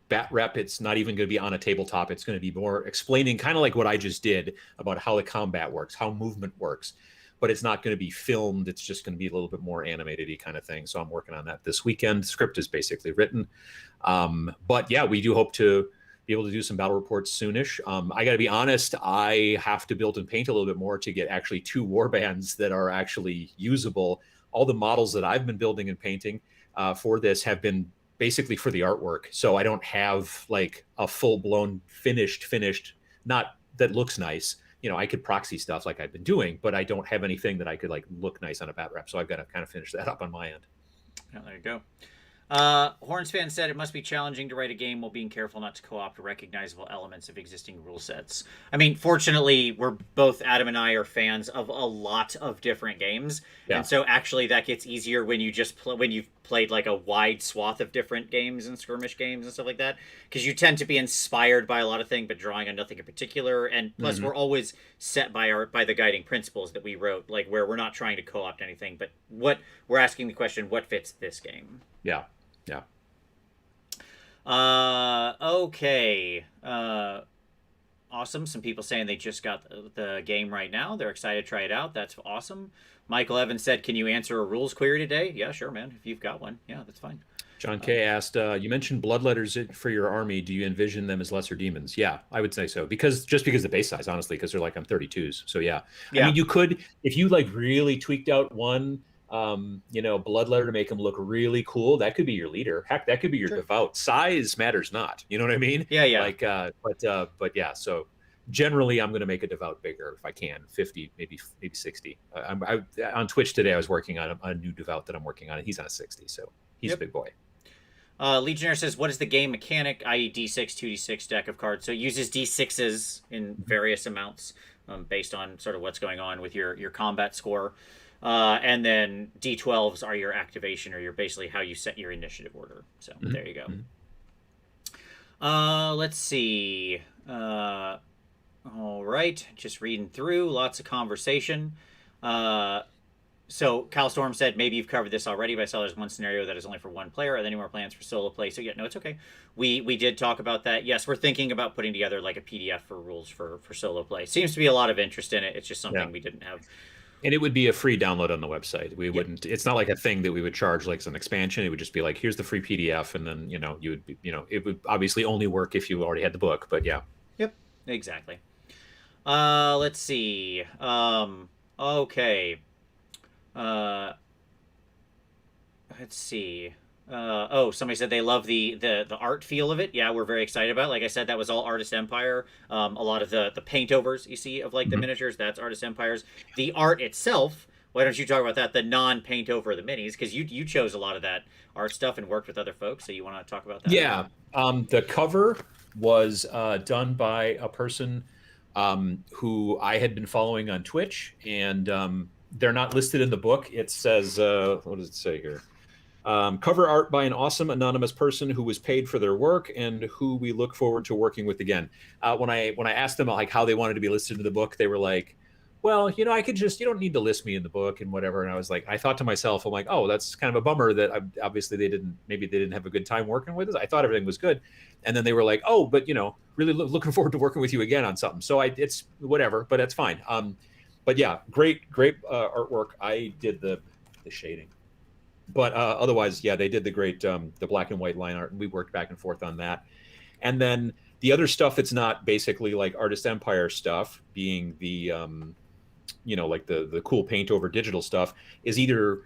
bat rep. It's not even going to be on a tabletop. It's going to be more explaining kind of like what I just did about how the combat works, how movement works. But it's not going to be filmed. It's just going to be a little bit more animated-y kind of thing. So I'm working on that this weekend. The script is basically written. But yeah, we do hope to be able to do some battle reports soonish. I got to be honest, I have to build and paint a little bit more to get actually 2 warbands that are actually usable. All the models that I've been building and painting for this have been basically for the artwork. So I don't have like a full-blown finished, not that looks nice. I could proxy stuff like I've been doing, but I don't have anything that I could like look nice on a bat rep. So I've got to kind of finish that up on my end. Yeah, there you go. Horns fan said it must be challenging to write a game while being careful not to co-opt recognizable elements of existing rule sets. I mean, fortunately, Adam and I are fans of a lot of different games, and so actually that gets easier when you've played like a wide swath of different games and skirmish games and stuff like that, because you tend to be inspired by a lot of things, but drawing on nothing in particular. And plus, we're always set by the guiding principles that we wrote, like where we're not trying to co-opt anything, but what we're asking the question, what fits this game? Yeah. Okay. Awesome. Some people saying they just got the game right now. They're excited to try it out. That's awesome. Michael Evans said, "Can you answer a rules query today?" Yeah, sure, man. If you've got one, yeah, that's fine. John Uh, K asked, "You mentioned bloodletters for your army. Do you envision them as lesser demons?" Yeah, I would say so because just because the base size, honestly, because they're like on 32s. So yeah, I yeah, mean, you could if you like really tweaked out one, bloodletter to make them look really cool. That could be your leader. Heck, that could be your sure. devout. Size matters not. You know what I mean? Yeah, yeah. Like, but yeah. So generally, I'm going to make a devout bigger if I can, 50, maybe 60. On Twitch today, I was working on a new devout that I'm working on, and he's on a 60. So he's a Yep. big boy. Legionnaire says, "What is the game mechanic, i.e., D6, 2d6 deck of cards?" So it uses D6s in various amounts based on sort of what's going on with your combat score. And then D12s are your activation or your basically how you set your initiative order. So Mm-hmm. there you go. Mm-hmm. Let's see. All right, just reading through, lots of conversation. Uh, so Cal Storm said maybe you've covered this already, but I saw there's one scenario that is only for one player. Are there any more plans for solo play? So yeah, no, it's okay. We did talk about that. Yes, we're thinking about putting together like a PDF for rules for solo play. Seems to be a lot of interest in it. It's just Yeah. something we didn't have. And it would be a free download on the website. We Yep, wouldn't, it's not like a thing that we would charge like as an expansion. It would just be like, here's the free PDF. And then, you would be, it would obviously only work if you already had the book. But yeah. yep, exactly. Let's see. Okay. Uh, let's see. Somebody said they love the art feel of it. Yeah, we're very excited about it. Like I said, that was all Artist Empire. A lot of the paint overs you see of like the Mhm. miniatures, that's Artist Empires. The art itself, why don't you talk about that? The non paint over the minis, because you chose a lot of that art stuff and worked with other folks. So you want to talk about that? Yeah. The cover was done by a person who I had been following on Twitch, and they're not listed in the book. It says, what does it say here? Cover art by an awesome anonymous person who was paid for their work and who we look forward to working with again. When I asked them like how they wanted to be listed in the book, they were like, "Well, I could just you don't need to list me in the book and whatever." And I was like, I thought to myself, I'm like, "Oh, that's kind of a bummer that obviously maybe they didn't have a good time working with us. I thought everything was good." And then they were like, "Oh, but really looking forward to working with you again on something." So it's whatever, but that's fine. But yeah, great artwork. I did the shading. But otherwise, yeah, they did the black and white line art, and we worked back and forth on that. And then the other stuff that's not basically like Artist Empire stuff, being like the cool paint over digital stuff, is either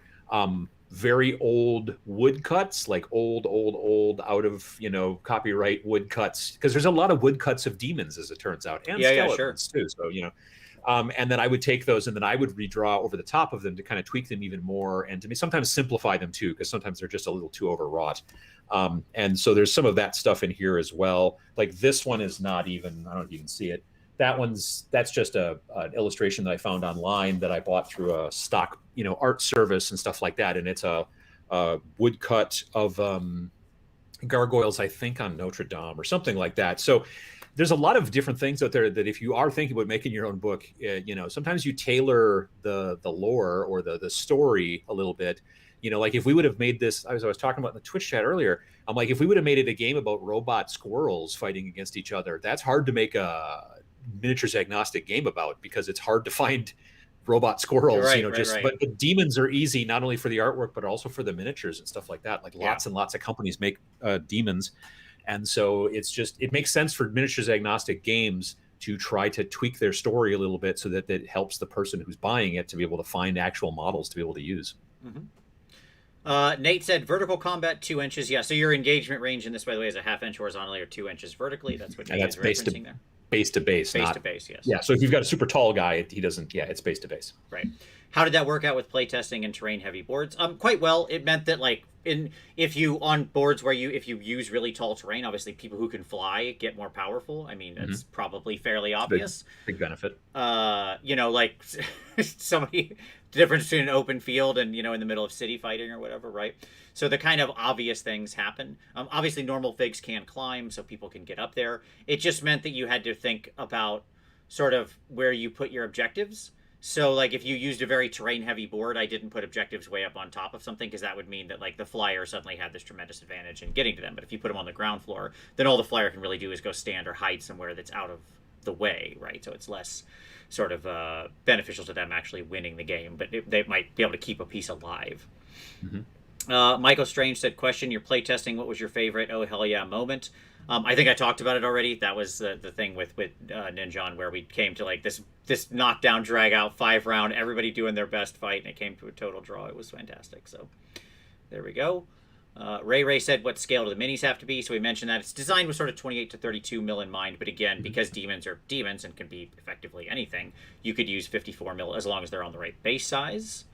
very old woodcuts, like old out of copyright woodcuts, because there's a lot of woodcuts of demons, as it turns out, and Yeah, yeah, sure. skeletons too. So and then I would take those and then I would redraw over the top of them to kind of tweak them even more and to sometimes simplify them too, because sometimes they're just a little too overwrought. And so there's some of that stuff in here as well. Like this one is not even, I don't know if you can see it. That's just an illustration that I found online that I bought through a stock, art service and stuff like that. And it's a woodcut of gargoyles, I think, on Notre Dame or something like that. So there's a lot of different things out there that if you are thinking about making your own book, sometimes you tailor the lore or the story a little bit. Like if we would have made this, I was talking about in the Twitch chat earlier, I'm like, if we would have made it a game about robot squirrels fighting against each other, that's hard to make a miniatures agnostic game about because it's hard to find robot squirrels, Right, right, right. but the demons are easy, not only for the artwork, but also for the miniatures and stuff like that. Like Yeah. lots and lots of companies make demons. And so it makes sense for miniatures agnostic games to try to tweak their story a little bit so that it helps the person who's buying it to be able to find actual models to be able to use. Mm-hmm. Nate said vertical combat 2 inches. Yeah, so your engagement range in this, by the way, is a half-inch horizontally or 2 inches vertically. That's what And Nate that's is referencing there. base to base, Base not to base, yes. yeah. So if you've got a super tall guy, he doesn't. Yeah, it's base to base. Right. How did that work out with playtesting and terrain heavy boards? Quite well. It meant that if you on boards where if you use really tall terrain, obviously people who can fly get more powerful. I mean, that's probably fairly obvious. Big benefit. Like somebody the difference between an open field and in the middle of city fighting or whatever, right? So the kind of obvious things happen. Obviously, normal figs can climb, so people can get up there. It just meant that you had to think about sort of where you put your objectives. So like if you used a very terrain heavy board, I didn't put objectives way up on top of something because that would mean that like the flyer suddenly had this tremendous advantage in getting to them. But if you put them on the ground floor, then all the flyer can really do is go stand or hide somewhere that's out of the way, right? So it's less sort of beneficial to them actually winning the game, but they might be able to keep a piece alive. Mm-hmm. Michael Strange said, "Question: You're playtesting. What was your favorite? Oh hell yeah moment?" I think I talked about it already. That was the thing with Ninjon, where we came to like this knockdown, drag out 5 round, everybody doing their best fight, and it came to a total draw. It was fantastic. So there we go. Ray said, "What scale do the minis have to be?" So we mentioned that it's designed with sort of 28 to 32 mil in mind, but again, because demons are demons and can be effectively anything, you could use 54 mil as long as they're on the right base size.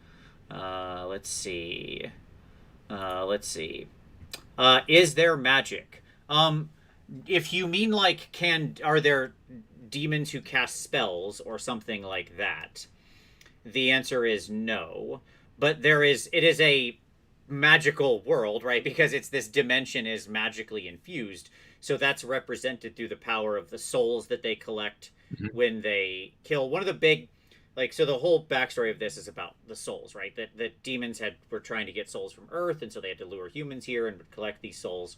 Let's see. Is there magic? If you mean like, are there demons who cast spells or something like that? The answer is no. But it is a magical world, right? Because it's this dimension is magically infused. So that's represented through the power of the souls that they collect Mm-hmm. when they kill. One of the big so the whole backstory of this is about the souls, right? That demons were trying to get souls from Earth, and so they had to lure humans here and would collect these souls.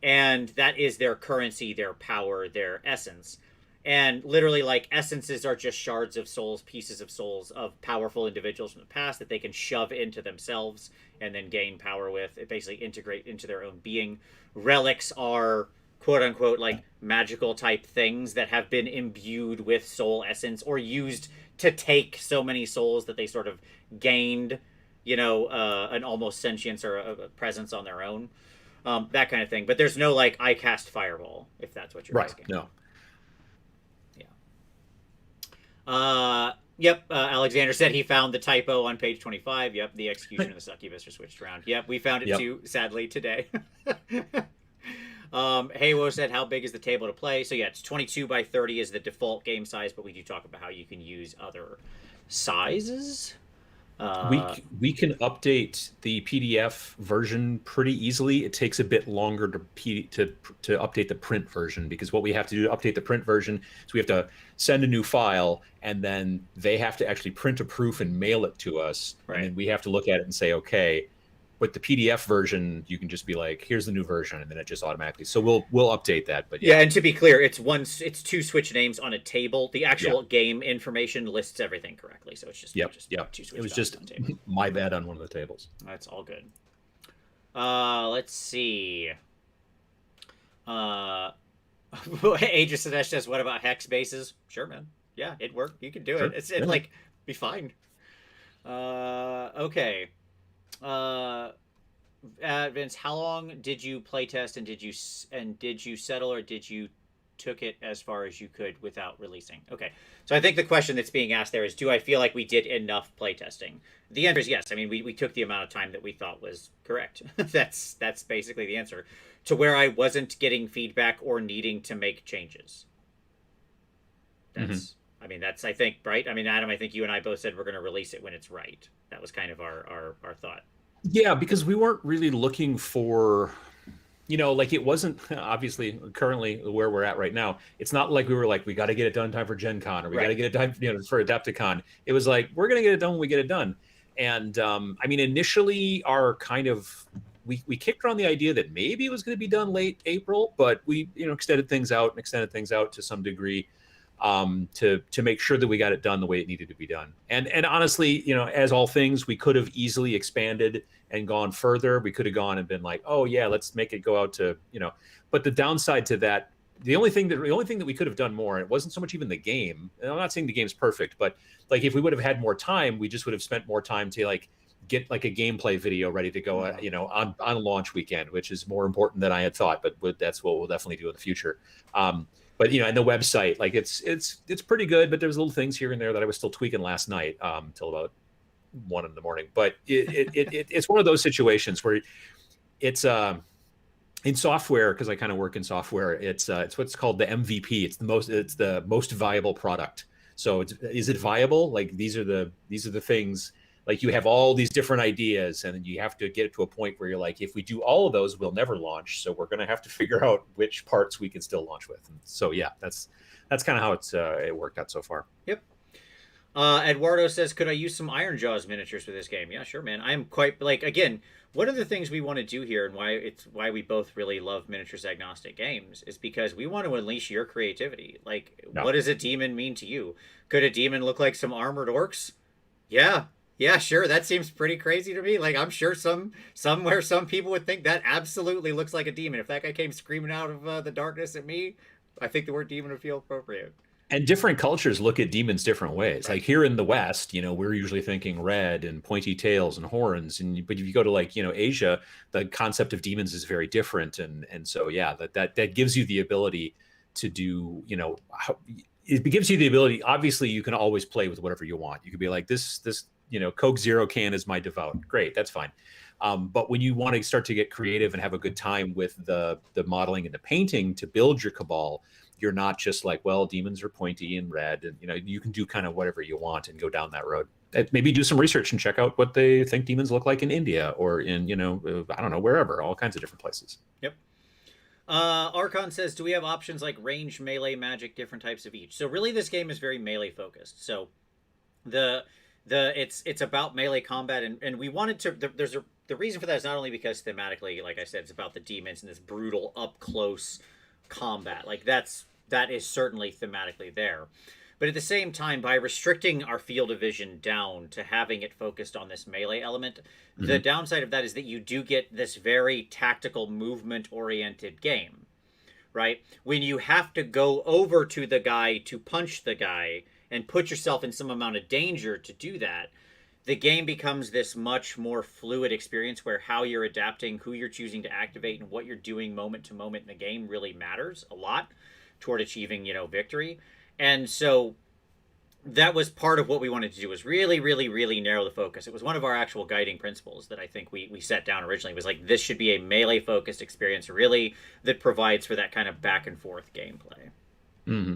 And that is their currency, their power, their essence. And literally, like, essences are just shards of souls, pieces of souls of powerful individuals from the past that they can shove into themselves and then gain power with. It basically integrate into their own being. Relics are quote unquote like magical type things that have been imbued with soul essence or used to take so many souls that they sort of gained, an almost sentience or a presence on their own. That kind of thing. But there's no like I cast fireball, if that's what you're Right. asking. No. Yep. Alexander said he found the typo on page 25. Yep. The execution and the succubus are switched around. Yep. We found it Yep. too, sadly, today. Haywo said, how big is the table to play? So yeah, it's 22 by 30 is the default game size, but we do talk about how you can use other sizes. We can update the PDF version pretty easily. It takes a bit longer to update the print version, because what we have to do to update the print version is we have to send a new file, and then they have to actually print a proof and mail it to us. Right. And then we have to look at it and say, okay. But the PDF version, you can just be like, here's the new version, and then it just automatically. So we'll update that. But yeah, and to be clear, it's two switch names on a table. The actual game information lists everything correctly, so it's just two switch. It was just my bad on one of the tables. That's all good. Let's see. Aegis Sinesh says, "What about hex bases?" Sure, man. Yeah, it worked. You can do it. It's like be fine. Okay. Vince, how long did you playtest, and did you settle, or did you took it as far as you could without releasing? Okay, so I think the question that's being asked there is, do I feel like we did enough playtesting? The answer is yes. I mean, we took the amount of time that we thought was correct. that's basically the answer, to where I wasn't getting feedback or needing to make changes. I mean, that's, I think, right? I mean, Adam, I think you and I both said we're going to release it when it's right. That was kind of our thought. Yeah, because we weren't really looking for, like, it wasn't obviously currently where we're at right now. It's not like we were like, we got to get it done in time for Gen Con, or we got to get it done, for Adepticon. It was like, we're going to get it done when we get it done. And I mean, initially our kind of, we kicked around the idea that maybe it was going to be done late April, but we, extended things out to some degree. To make sure that we got it done the way it needed to be done. And honestly, as all things, we could have easily expanded and gone further. We could have gone and been like, oh yeah, let's make it go out to, but the downside to that, the only thing that we could have done more, it wasn't so much even the game. And I'm not saying the game's perfect, but like if we would have had more time, we just would have spent more time to like get like a gameplay video ready to go, on launch weekend, which is more important than I had thought, but that's what we'll definitely do in the future. But and the website, like it's pretty good, but there's little things here and there that I was still tweaking last night till about 1 a.m. But it's one of those situations where it's in software, because I kind of work in software. It's what's called the MVP. It's the most viable product. So is it viable? Like these are the things. Like you have all these different ideas, and then you have to get it to a point where you're like, if we do all of those, we'll never launch. So we're going to have to figure out which parts we can still launch with. And so yeah, that's kind of how it worked out so far. Yep. Eduardo says, "Could I use some Iron Jaws miniatures for this game?" Yeah, sure, man. I'm quite like again. One of the things we want to do here, and why we both really love miniatures agnostic games, is because we want to unleash your creativity. Like, No. what does a demon mean to you? Could a demon look like some armored orcs? Yeah, yeah, sure. That seems pretty crazy to me. Like, I'm sure somewhere some people would think that absolutely looks like a demon. If that guy came screaming out of the darkness at me, I think the word demon would feel appropriate. And different cultures look at demons different ways. Right. Like here in the West, we're usually thinking red and pointy tails and horns. But if you go to like, Asia, the concept of demons is very different. And so yeah, that gives you the ability to do, it gives you the ability. Obviously, you can always play with whatever you want. You could be like this, Coke Zero can is my devout. Great, that's fine. But when you want to start to get creative and have a good time with the modeling and the painting to build your cabal, you're not just like, well, demons are pointy and red, and you can do kind of whatever you want and go down that road. Maybe do some research and check out what they think demons look like in India or in I don't know, wherever, all kinds of different places. Yep. Archon says, "Do we have options like range, melee, magic, different types of each?" So really, this game is very melee focused. So the it's about melee combat, and we wanted to. The reason for that is not only because thematically, like I said, it's about the demons and this brutal up close combat. Like that is certainly thematically there. But at the same time, by restricting our field of vision down to having it focused on this melee element, the Mm-hmm. downside of that is that you do get this very tactical movement oriented game, right? When you have to go over to the guy to punch the guy and put yourself in some amount of danger to do that, the game becomes this much more fluid experience where how you're adapting, who you're choosing to activate, and what you're doing moment to moment in the game really matters a lot toward achieving, victory. And so that was part of what we wanted to do, was really, really, really narrow the focus. It was one of our actual guiding principles that I think we set down originally, was like, this should be a melee focused experience, really, that provides for that kind of back and forth gameplay. Mm-hmm.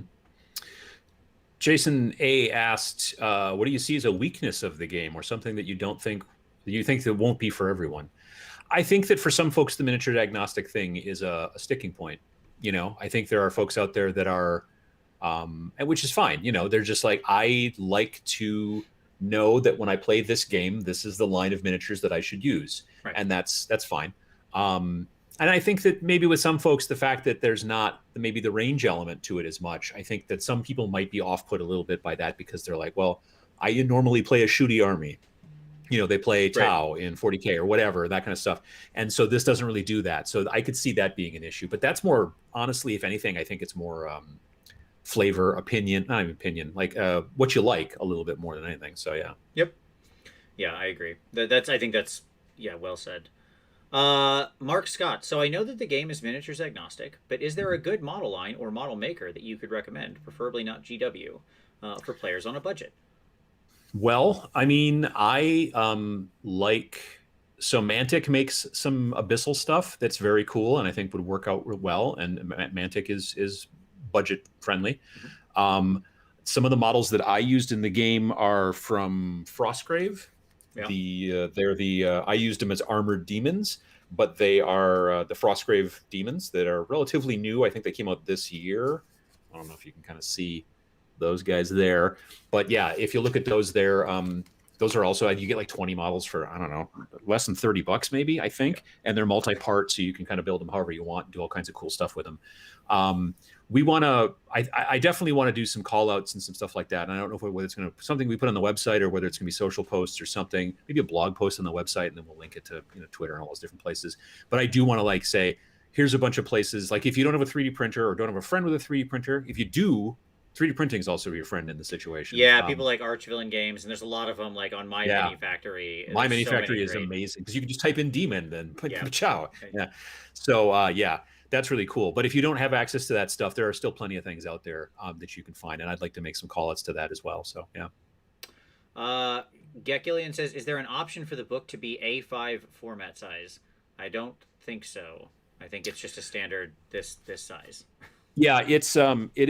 Jason A asked, "What do you see as a weakness of the game, or something that you think that won't be for everyone?" I think that for some folks, the miniature agnostic thing is a sticking point. I think there are folks out there that are, and which is fine. They're just like, I like to know that when I play this game, this is the line of miniatures that I should use, Right. and that's fine. And I think that maybe with some folks, the fact that there's not maybe the range element to it as much, I think that some people might be off put a little bit by that, because they're like, well, I normally play a shooty army. They play Right. Tau in 40K or whatever, that kind of stuff. And so this doesn't really do that. So I could see that being an issue. But that's more, honestly, if anything, I think it's more flavor, opinion, not even opinion, like what you like a little bit more than anything. So yeah. Yep. Yeah, I agree. I think that's, yeah, well said. Mark Scott. So I know that the game is miniatures agnostic, but is there a good model line or model maker that you could recommend, preferably not GW, for players on a budget? Well, I mean, I like, so Mantic makes some abyssal stuff that's very cool and I think would work out well. And Mantic is budget friendly. Mhm. Some of the models that I used in the game are from Frostgrave. Yeah. They're I used them as armored demons, but they are the Frostgrave demons that are relatively new. I think they came out this year. I don't know if you can kind of see those guys there, but yeah, if you look at those there, those are also, you get like 20 models for, I don't know, less than $30 maybe, I think. And they're multi-part, so you can kind of build them however you want and do all kinds of cool stuff with them. We want to, I definitely want to do some call outs and some stuff like that. And I don't know whether it's going to, something we put on the website or whether it's going to be social posts or something, maybe a blog post on the website, and then we'll link it to, Twitter and all those different places. But I do want to like say, here's a bunch of places. Like if you don't have a 3D printer or don't have a friend with a 3D printer, if you do, 3D printing is also your friend in the situation. Yeah, people like Archvillain Games, and there's a lot of them like on My Yeah. Mini Factory. My There's Mini so Factory many is great. amazing because you can just type in demon and put Yeah. chow. Yeah. So yeah, that's really cool. But if you don't have access to that stuff, there are still plenty of things out there that you can find, and I'd like to make some call outs to that as well. So yeah. Gekillian says, "Is there an option for the book to be A5 format size?" I don't think so. I think it's just a standard this size. Yeah, it is it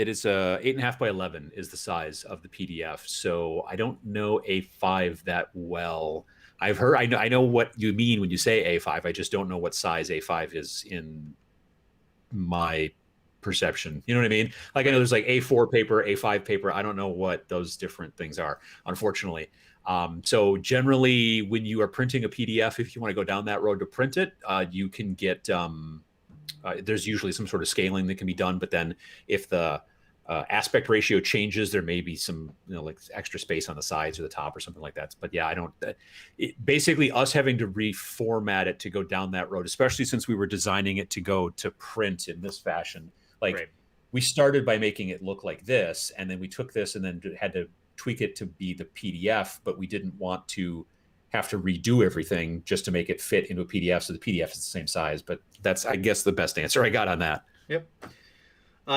is 8.5 by 11 is the size of the PDF. So I don't know A5 that well. I know what you mean when you say A5. I just don't know what size A5 is in my perception. You know what I mean? Like I know there's like A4 paper, A5 paper. I don't know what those different things are, unfortunately. So generally, when you are printing a PDF, if you want to go down that road to print it, you can get there's usually some sort of scaling that can be done. But then if the aspect ratio changes, there may be some, like extra space on the sides or the top or something like that. But yeah, I don't. Basically, us having to reformat it to go down that road, especially since we were designing it to go to print in this fashion. Like Right. we started by making it look like this, and then we took this and then had to tweak it to be the PDF, but we didn't want to have to redo everything just to make it fit into a PDF. So the PDF is the same size, but that's, I guess, the best answer I got on that. Yep.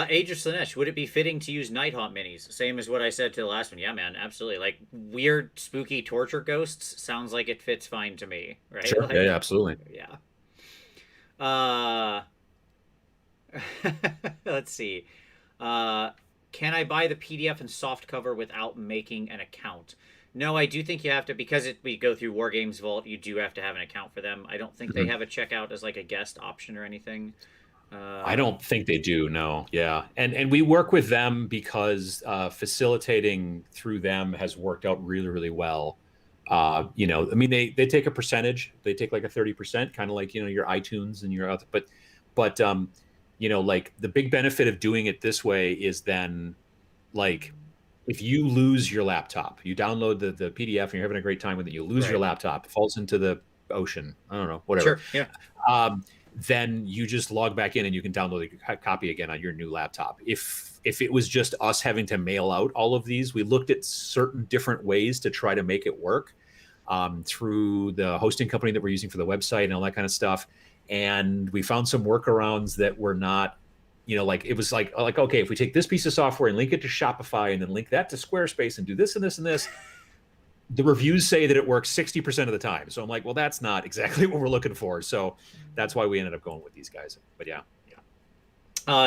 Age of Slanesh, would it be fitting to use Nighthaunt minis? Same as what I said to the last one. Yeah, man, absolutely. Like weird, spooky torture ghosts sounds like it fits fine to me, right? Sure. Like, Yeah, absolutely. yeah. Uh, let's see. Can I buy the PDF and soft cover without making an account? No, I do think you have to, because we go through War Games Vault. You do have to have an account for them. I don't think they have a checkout as like a guest option or anything. I don't think they do. No. Yeah. And we work with them because facilitating through them has worked out really, really well. I mean, they take a percentage. They take like a 30%, kind of like, your iTunes and your other, but like the big benefit of doing it this way is then like, if you lose your laptop, you download the PDF and you're having a great time with it, you lose your Right. laptop, it falls into the ocean. I don't know, whatever. Sure. Yeah. Then you just log back in and you can download a copy again on your new laptop. If it was just us having to mail out all of these, we looked at certain different ways to try to make it work through the hosting company that we're using for the website and all that kind of stuff. And we found some workarounds that were not, like it was like okay, if we take this piece of software and link it to Shopify and then link that to Squarespace and do this and this and this, the reviews say that it works 60% of the time. So I'm like, well, that's not exactly what we're looking for. So that's why we ended up going with these guys. But yeah.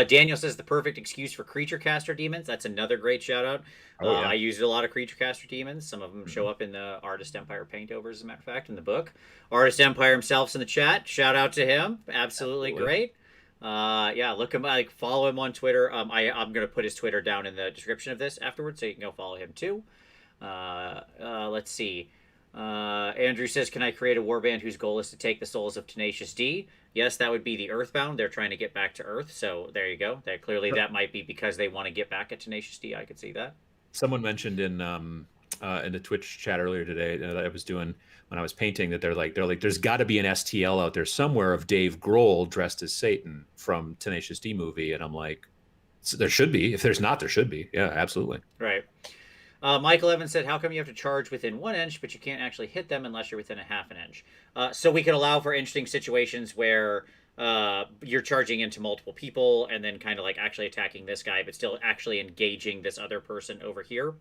Daniel says the perfect excuse for creature caster demons. That's another great shout out. Oh, yeah. I used a lot of creature caster demons. Some of them show up in the Artist Empire paintovers, as a matter of fact, in the book. Artist Empire himself's in the chat. Shout out to him. Absolutely great. Yeah, look him, like, follow him on Twitter. I'm gonna put his Twitter down in the description of this afterwards, so you can go follow him too. Let's see. Andrew says, can I create a warband whose goal is to take the souls of Tenacious D? Yes, that would be the Earthbound. They're trying to get back to Earth, so there you go. That might be because they want to get back at Tenacious D. I could see that. Someone mentioned in the Twitch chat earlier today that I was doing when I was painting that they're like there's got to be an STL out there somewhere of Dave Grohl dressed as Satan from Tenacious D movie, and I'm like, so there should be. If there's not, there should be. Yeah, absolutely. Right. Michael Evans said, how come you have to charge within 1 inch, but you can't actually hit them unless you're within a half an inch? So we could allow for interesting situations where you're charging into multiple people and then kind of like actually attacking this guy, but still actually engaging this other person over here.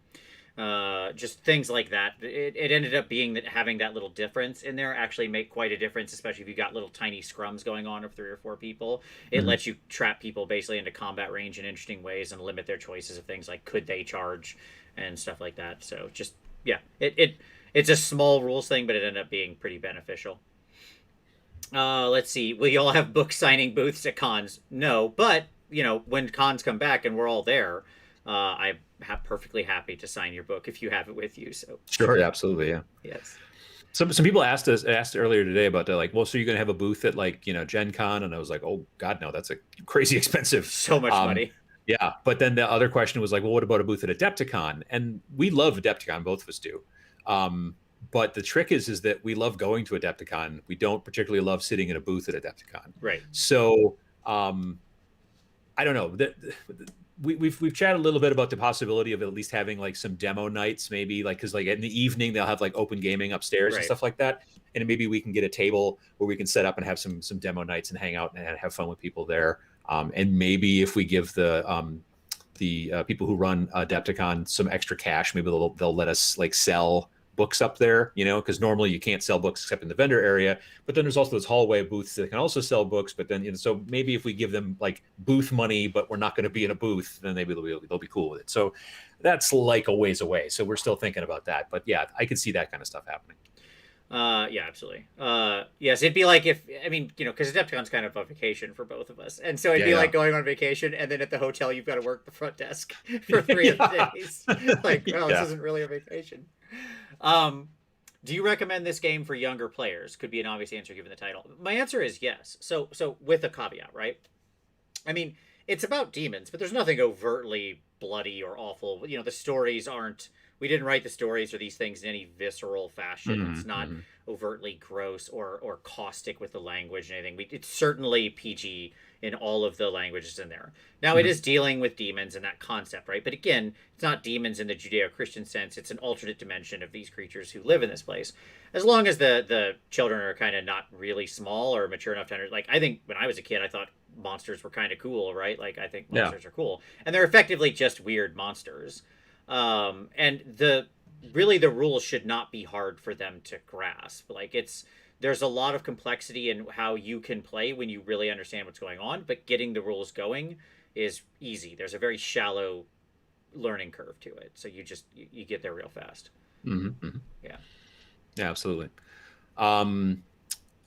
Just things like that. It ended up being that having that little difference in there actually make quite a difference, especially if you've got little tiny scrums going on of 3 or 4 people. It lets you trap people basically into combat range in interesting ways and limit their choices of things like could they charge and stuff like that. So just, yeah, it's a small rules thing, but it ended up being pretty beneficial. Let's see. Will you all have book signing booths at cons? No, but when cons come back and we're all there, I'm perfectly happy to sign your book if you have it with you. So sure, absolutely, yeah. Yes. Some people asked earlier today about like, well, so you're gonna have a booth at like Gen Con, and I was like, oh God, no, that's a crazy expensive. So much money. Yeah, but then the other question was like, well, what about a booth at Adepticon? And we love Adepticon, both of us do. But the trick is that we love going to Adepticon. We don't particularly love sitting in a booth at Adepticon. Right. So I don't know. We've chatted a little bit about the possibility of at least having like some demo nights, maybe like because like in the evening they'll have like open gaming upstairs and stuff like that, and maybe we can get a table where we can set up and have some demo nights and hang out and have fun with people there. And maybe if we give the people who run Adepticon some extra cash, maybe they'll let us like sell books up there, because normally you can't sell books except in the vendor area. But then there's also those hallway booths that can also sell books. But then, so maybe if we give them like booth money, but we're not going to be in a booth, then maybe they'll be cool with it. So that's like a ways away. So we're still thinking about that. But yeah, I could see that kind of stuff happening. Yeah, absolutely. Yes, it'd be like if I mean, because Adepticon's kind of a vacation for both of us, and so it'd Yeah, be yeah. like going on vacation, and then at the hotel you've got to work the front desk for 3 of the Yeah. days. Like, well, this Yeah. isn't really a vacation. Um, do you recommend this game for younger players? Could be an obvious answer given the title. My answer is yes. So with a caveat, right? I mean, it's about demons, but there's nothing overtly bloody or awful. The stories aren't. We didn't write the stories or these things in any visceral fashion. It's Hmm. not Hmm. overtly gross or caustic with the language and anything. It's certainly PG in all of the languages in there. Now, it Hmm. is dealing with demons and that concept, right? But again, it's not demons in the Judeo-Christian sense. It's an alternate dimension of these creatures who live in this place. As long as the children are kind of not really small or mature enough to understand. Like, I think when I was a kid, I thought monsters were kind of cool, right? Like, I think Yeah. monsters are cool, and they're effectively just weird monsters. And the rules should not be hard for them to grasp. Like, there's a lot of complexity in how you can play when you really understand what's going on, but getting the rules going is easy. There's a very shallow learning curve to it, so you get there real fast. Hmm. Hmm. Yeah. Yeah, absolutely. Um,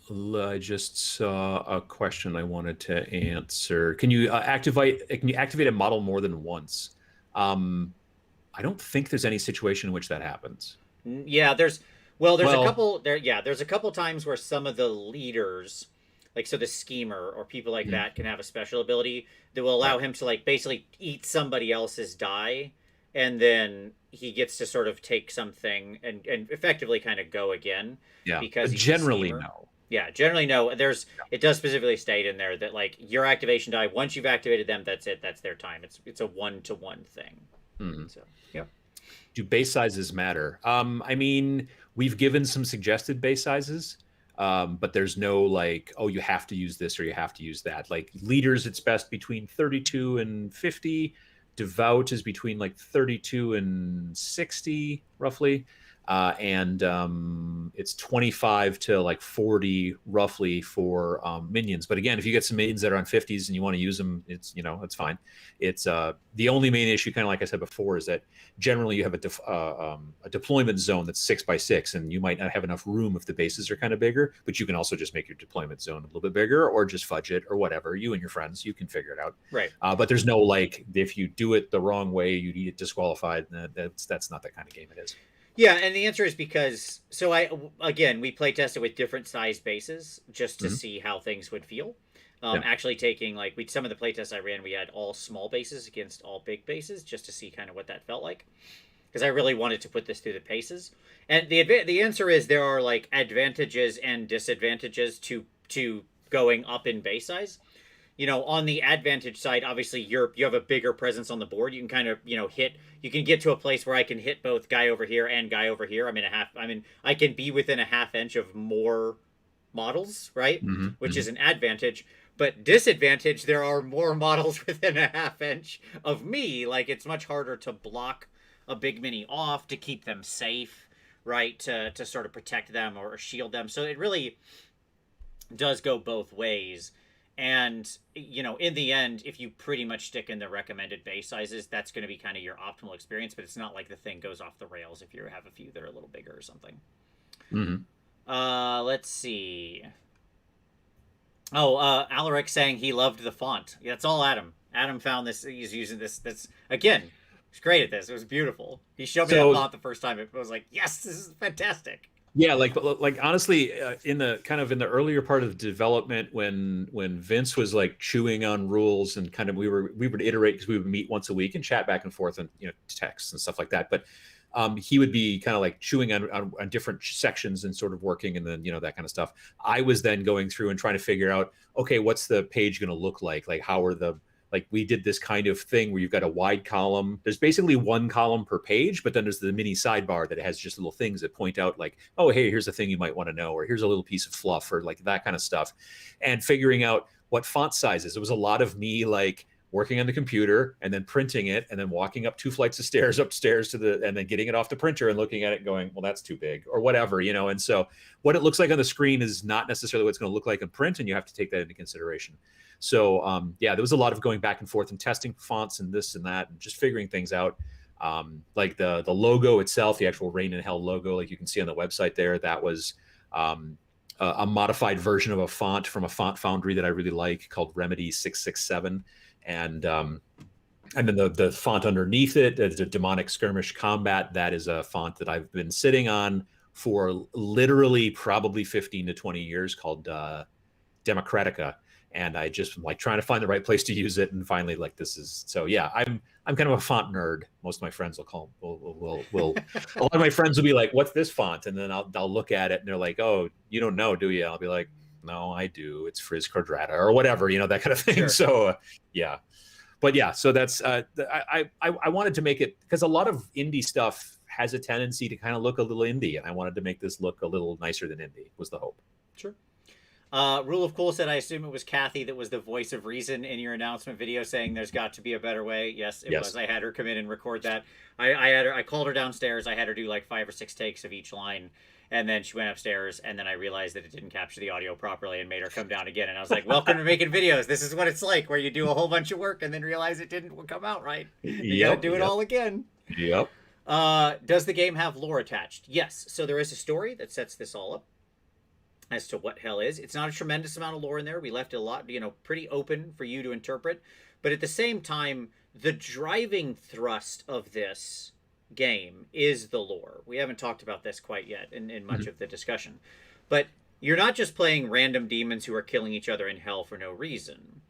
I just saw a question I wanted to answer. Can you activate a model more than once? Um, I don't think there's any situation in which that happens. Yeah, there's a Well, couple there. Yeah, there's a couple times where some of the leaders, like so the schemer or people like mm, that, can have a special ability that will allow right. him to like basically eat somebody else's die, and then he gets to sort of take something and effectively kind of go again Yeah. because he's the Generally, schemer. no. Yeah, generally no. It does specifically state in there that like your activation die, once you've activated them, that's it. That's their time. It's a 1-to-1 thing. Mhm. So yeah. Do base sizes matter? I mean, we've given some suggested base sizes, but there's no like, oh, you have to use this or you have to use that. Like leaders, it's best between 32 and 50. Devout is between like 32 and 60, roughly. And it's 25 to like 40 roughly for minions. But again, if you get some minions that are on 50s and you want to use them, it's fine. It's the only main issue, kind of like I said before, is that generally you have a deployment zone that's 6 by 6, and you might not have enough room if the bases are kind of bigger. But you can also just make your deployment zone a little bit bigger, or just fudge it, or whatever. You and your friends, you can figure it out. Right. But there's no like, if you do it the wrong way, you get disqualified. That's not the kind of game it is. Yeah, and the answer is because we play tested with different size bases just to Mm-hmm. see how things would feel. Yeah. Actually taking like some of the playtests I ran, we had all small bases against all big bases just to see kind of what that felt like because I really wanted to put this through the paces. And the answer is there are like advantages and disadvantages to going up in base size. On the advantage side, obviously you have a bigger presence on the board. You can kind of hit. You can get to a place where I can hit both guy over here and guy over here. I can be within a half inch of more models, right? Mm-hmm. Which Mm-hmm. is an advantage. But disadvantage, there are more models within a half inch of me. Like it's much harder to block a big mini off to keep them safe, right? To sort of protect them or shield them. So it really does go both ways. And in the end, if you pretty much stick in the recommended base sizes, that's going to be kind of your optimal experience. But it's not like the thing goes off the rails if you have a few that are a little bigger or something. Mm-hmm. Let's see. Oh, Alaric saying he loved the font. Yeah, that's all Adam. Adam found this. He's using this. That's again. He's great at this. It was beautiful. He showed me that So font the first time. It was like, yes, this is fantastic. yeah, like honestly, in the earlier part of development, when Vince was like chewing on rules, and kind of we would iterate because we would meet once a week and chat back and forth and texts and stuff like that. But he would be kind of like chewing on different sections and sort of working, and then that kind of stuff. I was then going through and trying to figure out, okay, what's the page going to look like? Like how are the like we did this kind of thing where you've got a wide column. There's basically one column per page, but then there's the mini sidebar that has just little things that point out like, oh, hey, here's a thing you might want to know, or here's a little piece of fluff, or like that kind of stuff. And figuring out what font sizes. It was a lot of me like working on the computer and then printing it and then walking up 2 flights of stairs upstairs and then getting it off the printer and looking at it and going, well, that's too big or whatever. And so what it looks like on the screen is not necessarily what it's going to look like in print, and you have to take that into consideration. So yeah, there was a lot of going back and forth and testing fonts and this and that and just figuring things out. Like the logo itself, the actual Rain and Hell logo, like you can see on the website there, that was um, a modified version of a font from a font foundry that I really like called Remedy 667, and then the font underneath it is a Demonic Skirmish Combat. That is a font that I've been sitting on for literally probably 15 to 20 years, called Democratica. And I just am like trying to find the right place to use it, and finally, like, this is so. Yeah, I'm kind of a font nerd. Most of my friends will call will a lot of my friends will be like, "What's this font?" And then I'll look at it and they're like, "Oh, you don't know, do you?" I'll be like, "No, I do. It's Frizz Quadrata or whatever, that kind of thing." Sure. So yeah, but yeah, so that's I wanted to make it because a lot of indie stuff has a tendency to kind of look a little indie, and I wanted to make this look a little nicer than indie. Was the hope. Sure. Rule of Cool said, I assume it was Kathy that was the voice of reason in your announcement video saying there's got to be a better way. Yes, it was. I had her come in and record that. I called her downstairs. I had her do like 5 or 6 takes of each line. And then she went upstairs, and then I realized that it didn't capture the audio properly and made her come down again. And I was like, welcome to making videos. This is what it's like, where you do a whole bunch of work and then realize it didn't come out right. You gotta do it all again. Yep. Does the game have lore attached? Yes. So there is a story that sets this all up as to what hell is. It's not a tremendous amount of lore in there. We left it a lot, pretty open for you to interpret. But at the same time, the driving thrust of this game is the lore. We haven't talked about this quite yet in much of the discussion. But you're not just playing random demons who are killing each other in hell for no reason.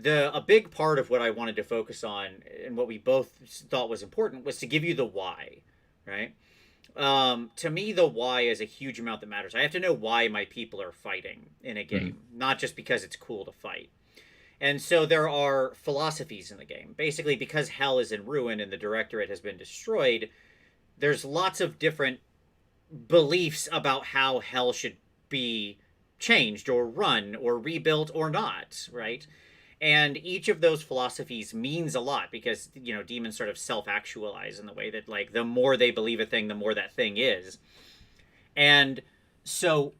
A big part of what I wanted to focus on, and what we both thought was important, was to give you the why, right? To me, the why is a huge amount that matters. I have to know why my people are fighting in a game, not just because it's cool to fight. And so there are philosophies in the game. Basically, because hell is in ruin and the directorate has been destroyed, there's lots of different beliefs about how hell should be changed or run or rebuilt or not, right? And each of those philosophies means a lot because, demons sort of self-actualize in the way that, like, the more they believe a thing, the more that thing is. And so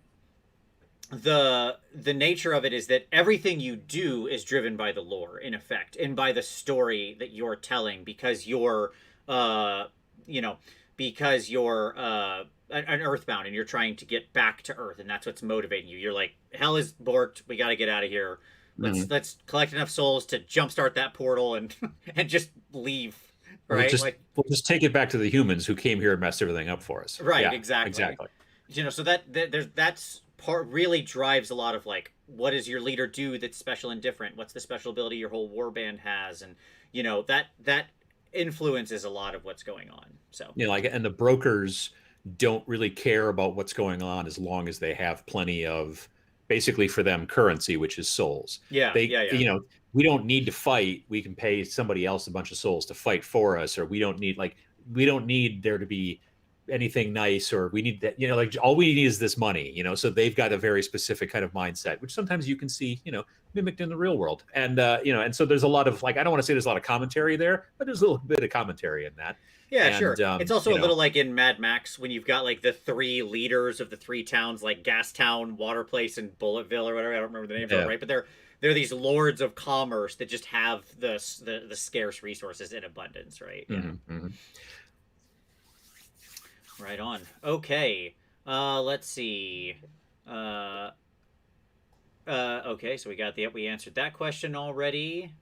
the nature of it is that everything you do is driven by the lore, in effect, and by the story that you're telling, because you're an earthbound and you're trying to get back to Earth, and that's what's motivating you. You're like, hell is borked, we got to get out of here. Let's collect enough souls to jumpstart that portal and and just leave. Right? We'll just take it back to the humans who came here and messed everything up for us. Right, yeah, exactly. So that's part really drives a lot of, like, what does your leader do that's special and different? What's the special ability your whole warband has? And that influences a lot of what's going on. So and the brokers don't really care about what's going on as long as they have plenty of, basically for them, currency, which is souls. Yeah. We don't need to fight. We can pay somebody else a bunch of souls to fight for us, or we don't need there to be anything nice, or we need that, all we need is this money, so they've got a very specific kind of mindset, which sometimes you can see, mimicked in the real world. And, and so there's a lot of, like, I don't want to say there's a lot of commentary there, but there's a little bit of commentary in that. Yeah, and, sure. It's also a little like in Mad Max when you've got, like, the 3 leaders of the 3 towns, like Gastown, Waterplace, and Bulletville or whatever. I don't remember the names of it, right? But they're these lords of commerce that just have the scarce resources in abundance, right? Yeah. Mm-hmm. Right on. Okay. Let's see. Okay, so we answered that question already.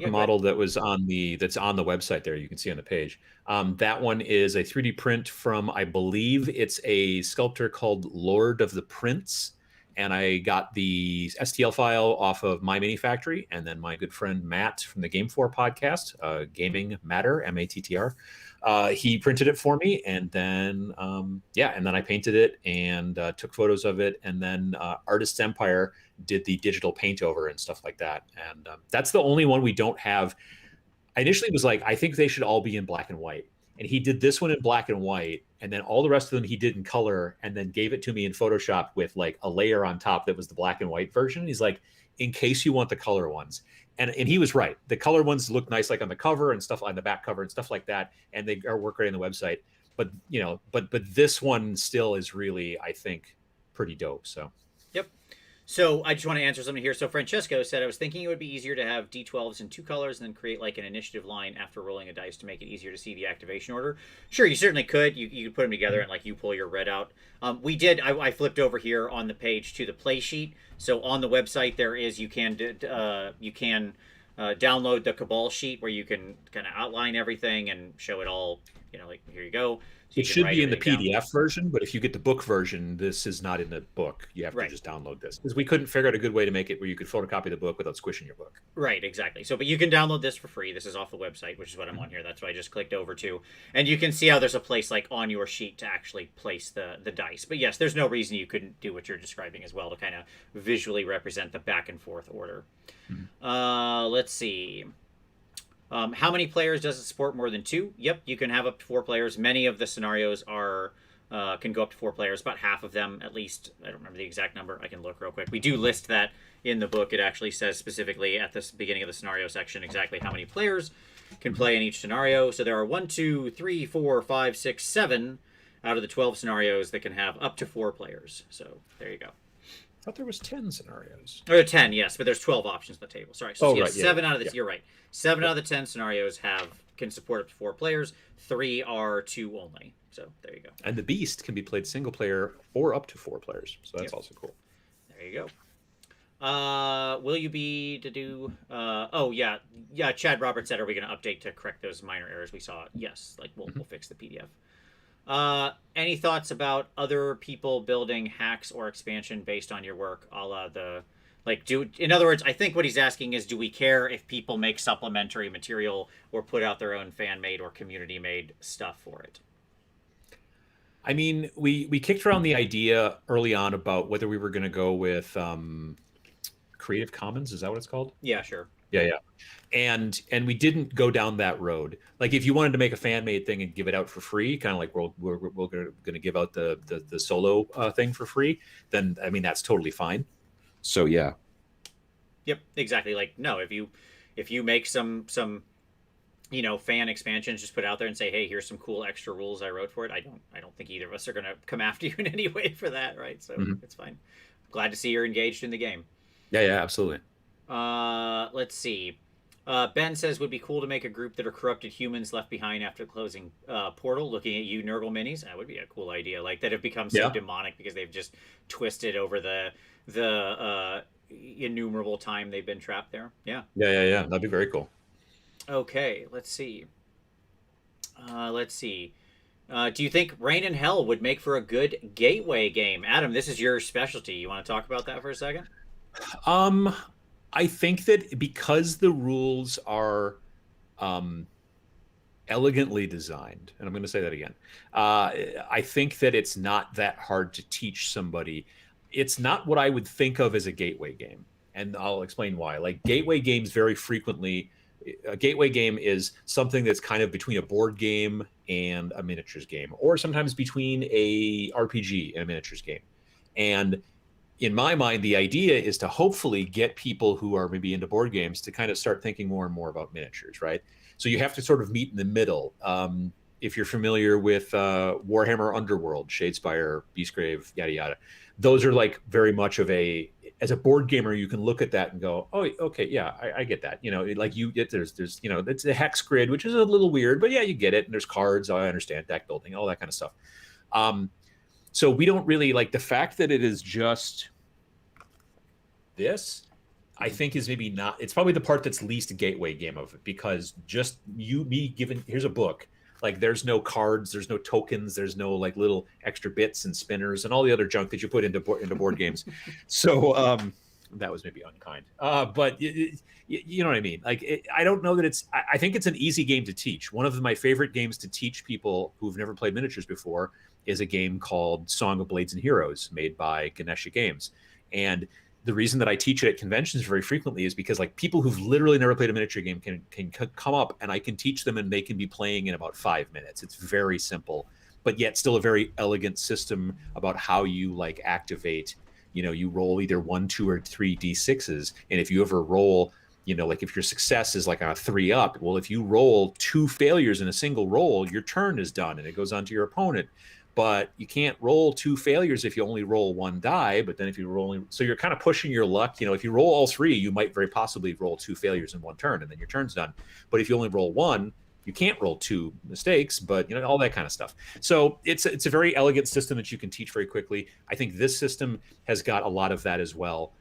Model that was that's on the website there, you can see on the page. That one is a 3D print from, I believe it's a sculptor called Lord of the Prince, and I got the STL file off of My Mini Factory, and then my good friend Matt from the Game 4 podcast, Gaming Matter, MATTR, he printed it for me, and then and then I painted it and took photos of it, and then Artists Empire did the digital paint over and stuff like that. And that's the only one we don't have. I initially was like, I think they should all be in black and white. And he did this one in black and white, and then all the rest of them he did in color, and then gave it to me in Photoshop with, like, a layer on top that was the black and white version. He's like, in case you want the color ones. And he was right. The color ones look nice, like on the cover and stuff, on the back cover and stuff like that. And they work great on the website. But, but this one still is really, I think, pretty dope. So. Yep. So I just want to answer something here. So Francesco said, I was thinking it would be easier to have D12s in two colors and then create like an initiative line after rolling a dice to make it easier to see the activation order. Sure, you certainly could. You could put them together and like you pull your red out. We did. I flipped over here on the page to the play sheet. So on the website there is you can download the Cabal sheet where you can kind of outline everything and show it all. Like here you go. So It you can should write be in the everything down. PDF version, but if you get the book version, this is not in the book. You have to Right. just download this because we couldn't figure out a good way to make it where you could photocopy the book without squishing your book. Right, exactly. So, but you can download this for free. This is off the website, which is what I'm on Mhm. here. That's what I just clicked over to, and you can see how there's a place like on your sheet to actually place the dice. But yes, there's no reason you couldn't do what you're describing as well to kind of visually represent the back and forth order. Mhm. Let's see. How many players does it support? More than two? Yep, you can have up to four players. Many of the scenarios are can go up to four players. About half of them, at least. I don't remember the exact number. I can look real quick. We do list that in the book. It actually says specifically at the beginning of the scenario section exactly how many players can play in each scenario. So there are 1, 2, 3, 4, 5, 6, 7 out of the 12 scenarios that can have up to four players. So there you go. I thought there was 10 scenarios. Or 10, yes, but there's 12 options on the table. Sorry. So Oh, yes, right. Yeah, seven yeah, out of the yeah. you're right. Seven Yeah. out of the 10 scenarios can support up to four players. Three are two only. So there you go. And the Beast can be played single player or up to four players. So that's Yep. also cool. There you go. Will you be to do? Oh yeah. Chad Roberts said, "Are we going to update to correct those minor errors we saw?" Yes. Like we'll fix the PDF. Any thoughts about other people building hacks or expansion based on your work, a la the like do in other words, I think what he's asking is, do we care if people make supplementary material or put out their own fan made or community made stuff for it? I mean, we kicked around the idea early on about whether we were going to go with Creative Commons. Is that what it's called? Yeah, sure. Yeah, yeah. And we didn't go down that road. Like if you wanted to make a fan made thing and give it out for free, kind of like we're going to give out the solo thing for free, then I mean that's totally fine. So yeah. Yep, exactly. Like no, if you make some fan expansions, just put it out there and say, hey, here's some cool extra rules I wrote for it. I don't think either of us are gonna come after you in any way for that, right? So Mhm. it's fine. Glad to see you're engaged in the game. Yeah, yeah, absolutely. Let's see. Ben says would be cool to make a group that are corrupted humans left behind after closing portal. Looking at you, Nurgle minis. That would be a cool idea. Like that have become so Yeah. demonic because they've just twisted over the innumerable time they've been trapped there. Yeah. Yeah, yeah, yeah. That'd be very cool. Okay. Let's see. Let's see. Do you think Rain and Hell would make for a good gateway game? Adam, this is your specialty. You want to talk about that for a second? Um, I think that because the rules are um, elegantly designed, and I'm going to say that again, I think that it's not that hard to teach somebody. It's not what I would think of as a gateway game, and I'll explain why. Like gateway games, very frequently, a gateway game is something that's kind of between a board game and a miniatures game, or sometimes between a RPG and a miniatures game, and in my mind, the idea is to hopefully get people who are maybe into board games to kind of start thinking more and more about miniatures, right? So you have to sort of meet in the middle. If you're familiar with Warhammer Underworld, Shadespire, Beastgrave, yada yada, those are like very much of a as a board gamer, you can look at that and go, "Oh, okay, yeah, I get that." Like there's it's a hex grid, which is a little weird, but yeah, you get it. And there's cards, I understand, deck building, all that kind of stuff. Um, so we don't really like the fact that it is just this. I think is maybe not. It's probably the part that's least a gateway game of it because just me given here's a book. Like there's no cards, there's no tokens, there's no like little extra bits and spinners and all the other junk that you put into board games. So that was maybe unkind, but you know what I mean. Like I don't know that I think it's an easy game to teach. One of my favorite games to teach people who've never played miniatures before is a game called Song of Blades and Heroes, made by Ganesha Games, and the reason that I teach it at conventions very frequently is because like people who've literally never played a miniature game can come up and I can teach them and they can be playing in about 5 minutes. It's very simple, but yet still a very elegant system about how you like activate. You roll either 1, 2, or 3 d6s, and if you ever roll, like if your success is like a 3 up, well, if you roll 2 failures in a single roll, your turn is done and it goes on to your opponent. but you can't roll 2 failures if you only roll 1 die. But then if you roll only, so you're kind of pushing your luck. If you roll all 3, you might very possibly roll 2 failures in one turn, and then your turn's done. But if you only roll 1, you can't roll 2 mistakes, but all that kind of stuff. So it's a very elegant system that you can teach very quickly. I think this system has got a lot of that as well.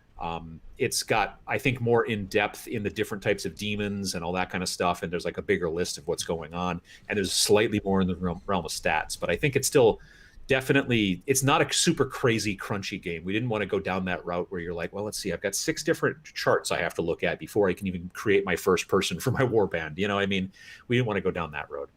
It's got, I think, more in depth in the different types of demons and all that kind of stuff. And there's like a bigger list of what's going on. And there's slightly more in the realm of stats. But I think it's still definitely, it's not a super crazy crunchy game. We didn't want to go down that route where you're like, well, let's see, I've got 6 different charts I have to look at before I can even create my first person for my warband. I mean, we didn't want to go down that road.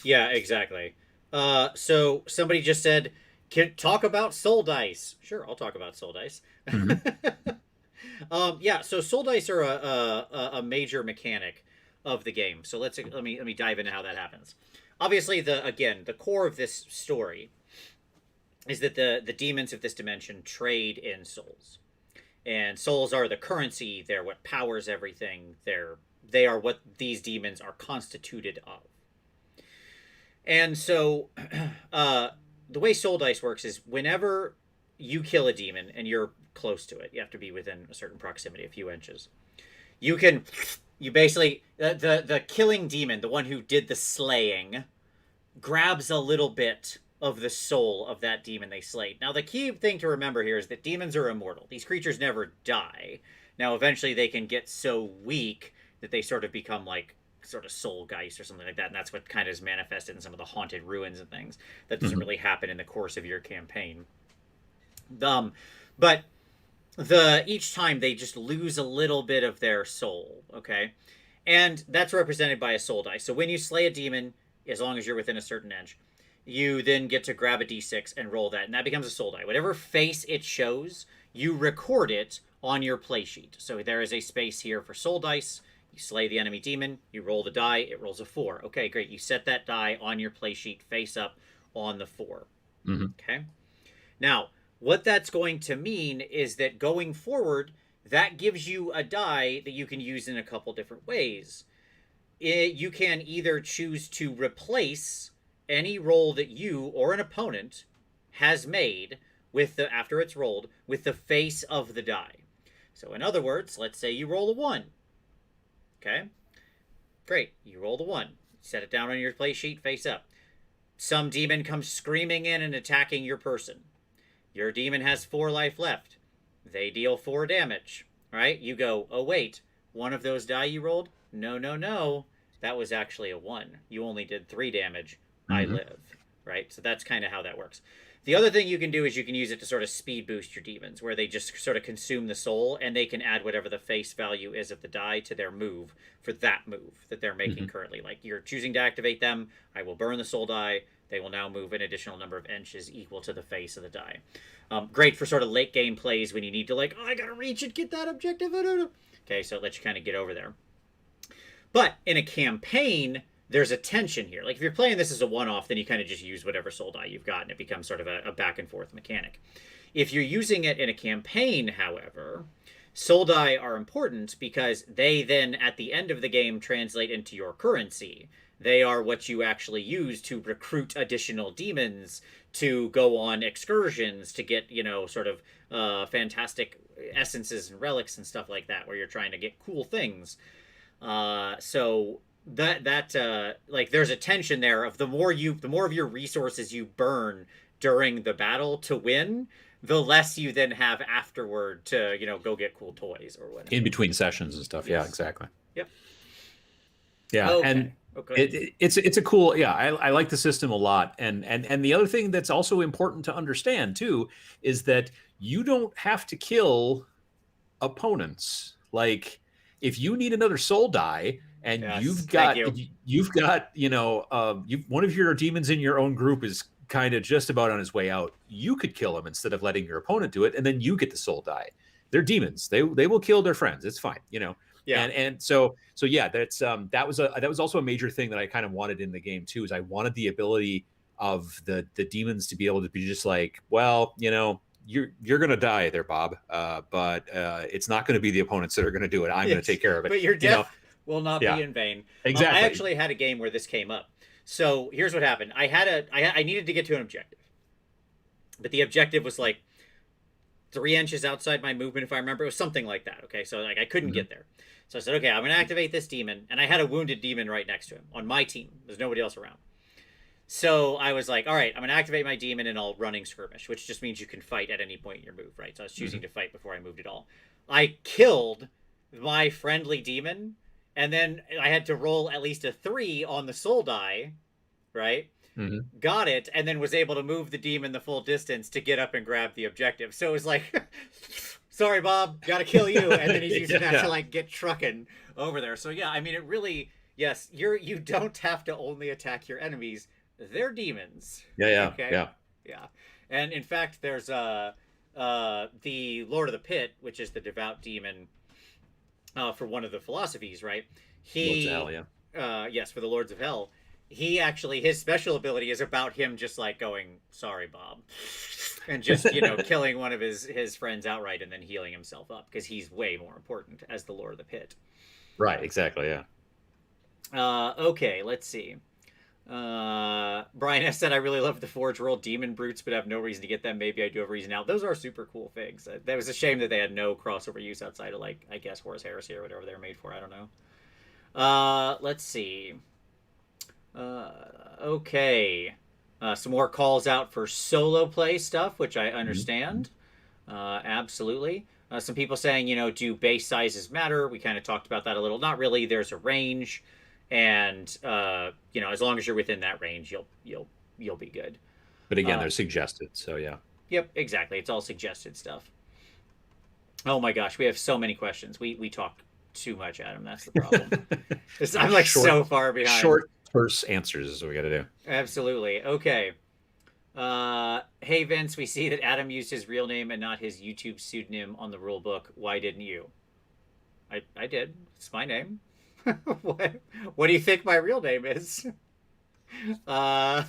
Yeah, exactly. So somebody just said, "Can talk about soul dice?" Sure, I'll talk about soul dice. Mm-hmm. Yeah, so soul dice are a major mechanic of the game. So let me dive into how that happens. Obviously, the core of this story is that the demons of this dimension trade in souls, and souls are the currency. They're what powers everything. They are what these demons are constituted of. And so, the way soul dice works is whenever you kill a demon and you're close to it, you have to be within a certain proximity, a few inches. You basically the killing demon, the one who did the slaying, grabs a little bit of the soul of that demon they slayed. Now, the key thing to remember here is that demons are immortal. These creatures never die. Now, eventually they can get so weak that they sort of become like sort of soul geist or something like that, and that's what kind of is manifested in some of the haunted ruins and things. That doesn't really happen in the course of your campaign. But each time they just lose a little bit of their soul, okay? And that's represented by a soul die. So when you slay a demon, as long as you're within a certain edge, you then get to grab a d6 and roll that, and that becomes a soul die. Whatever face it shows, you record it on your play sheet. So there is a space here for soul dice. You slay the enemy demon, you roll the die, it rolls a 4. Okay, great. You set that die on your play sheet face up on the 4. Mm-hmm. Okay? Now, what that's going to mean is that going forward, that gives you a die that you can use in a couple different ways. You can either choose to replace any roll that you or an opponent has made after it's rolled with the face of the die. So in other words, let's say you roll a 1. Okay? Great. You roll the 1. Set it down on your play sheet, face up. Some demon comes screaming in and attacking your person. Your demon has 4 life left. They deal 4 damage. Right? You go, oh wait, one of those die you rolled? No, no, no. That was actually a 1. You only did 3 damage. I live. Right? So that's kind of how that works. The other thing you can do is you can use it to sort of speed boost your demons, where they just sort of consume the soul, and they can add whatever the face value is of the die to their move for that move that they're making currently. Like, you're choosing to activate them, I will burn the soul die, they will now move an additional number of inches equal to the face of the die. Great for sort of late game plays when you need to, like, oh, I gotta reach and get that objective. Okay, so it lets you kind of get over there. But in a campaign, there's a tension here. Like, if you're playing this as a one-off, then you kind of just use whatever soul die you've got, and it becomes sort of a back-and-forth mechanic. If you're using it in a campaign, however, soul die are important because they then, at the end of the game, translate into your currency. They are what you actually use to recruit additional demons, to go on excursions, to get, sort of fantastic essences and relics and stuff like that, where you're trying to get cool things. So there's a tension there of the more of your resources you burn during the battle to win, the less you then have afterward to go get cool toys or whatever In between sessions and stuff. Yes. Yeah, exactly. Yep. Yeah, Okay. and Okay. it's a cool. Yeah, I like the system a lot. And the other thing that's also important to understand too is that you don't have to kill opponents. Like, if you need another soul die, and Yes, you've got one of your demons in your own group is kind of just about on his way out, you could kill him instead of letting your opponent do it, and then you get the soul die. They're demons. They will kill their friends. It's fine, Yeah. And so yeah, that was also a major thing that I kind of wanted in the game too. Is I wanted the ability of the demons to be able to be just like, well, you're gonna die there, Bob. But it's not going to be the opponents that are going to do it. I'm going to take care of it. But your death will not be in vain. Exactly. I actually had a game where this came up. So here's what happened. I needed to get to an objective, but the objective was like 3 inches outside my movement, if I remember. It was something like that. Okay, so like I couldn't Hmm. get there. So I said, okay, I'm gonna activate this demon, and I had a wounded demon right next to him on my team. There's nobody else around. So I was like, all right, I'm gonna activate my demon and I'll running skirmish, which just means you can fight at any point in your move, right? So I was choosing Hmm. to fight before I moved at all. I killed my friendly demon, and then I had to roll at least a 3 on the soul die, right? Hmm. Got it, and then was able to move the demon the full distance to get up and grab the objective. So it was like, sorry, Bob, gotta kill you, and then he's using Yeah, that to yeah, like get trucking over there. So yeah, I mean, it really, yes, you don't have to only attack your enemies; they're demons. yeah, yeah, Okay, yeah. yeah, and in fact, there's the Lord of the Pit, which is the devout demon for one of the philosophies, right? Lords of Hell, He, yeah. yes, for the Lords of Hell, he actually his special ability is about him just like going, "Sorry, Bob," and just killing one of his friends outright and then healing himself up because he's way more important as the Lord of the Pit. Right, exactly, yeah. Okay, let's see. Brian has said, I really love the Forge World Demon Brutes, but have no reason to get them. Maybe I do have a reason now. Those are super cool figs. That was a shame that they had no crossover use outside of, like, I guess, Horus Heresy or whatever they were made for. I don't know. Let's see. Uh, okay. Some more calls out for solo play stuff, which I Hmm. understand. Absolutely. Some people saying, do base sizes matter? We kind of talked about that a little. Not really. There's a range, and as long as you're within that range, you'll be good. But again, they're Um, suggested, so yeah. yep, exactly. It's all suggested stuff. Oh my gosh, we have so many questions. We talk too much, Adam. That's the problem. Yeah, I'm like so far behind. short, terse answers is what we got to do. Absolutely. Okay. Hey Vince, we see that Adam used his real name and not his YouTube pseudonym on the rule book. Why didn't you? I did. It's my name. what what do you think my real name is? Uh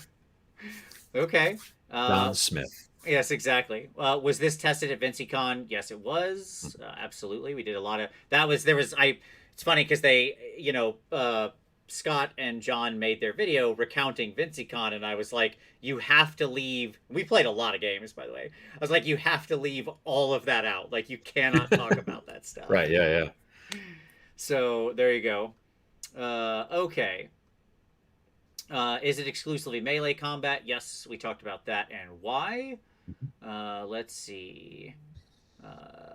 okay. Don Smith. Yes, exactly. Was this tested at VincyCon? Yes, it was. Absolutely. We did a lot of that was there was I it's funny because they Scott and John made their video recounting VincyCon, and I was like, you have to leave. We played a lot of games, by the way. I was like, you have to leave all of that out. Like, you cannot talk about that stuff. Right, yeah, yeah. So there you go. Okay. Is it exclusively melee combat? Yes, we talked about that and why. Let's see.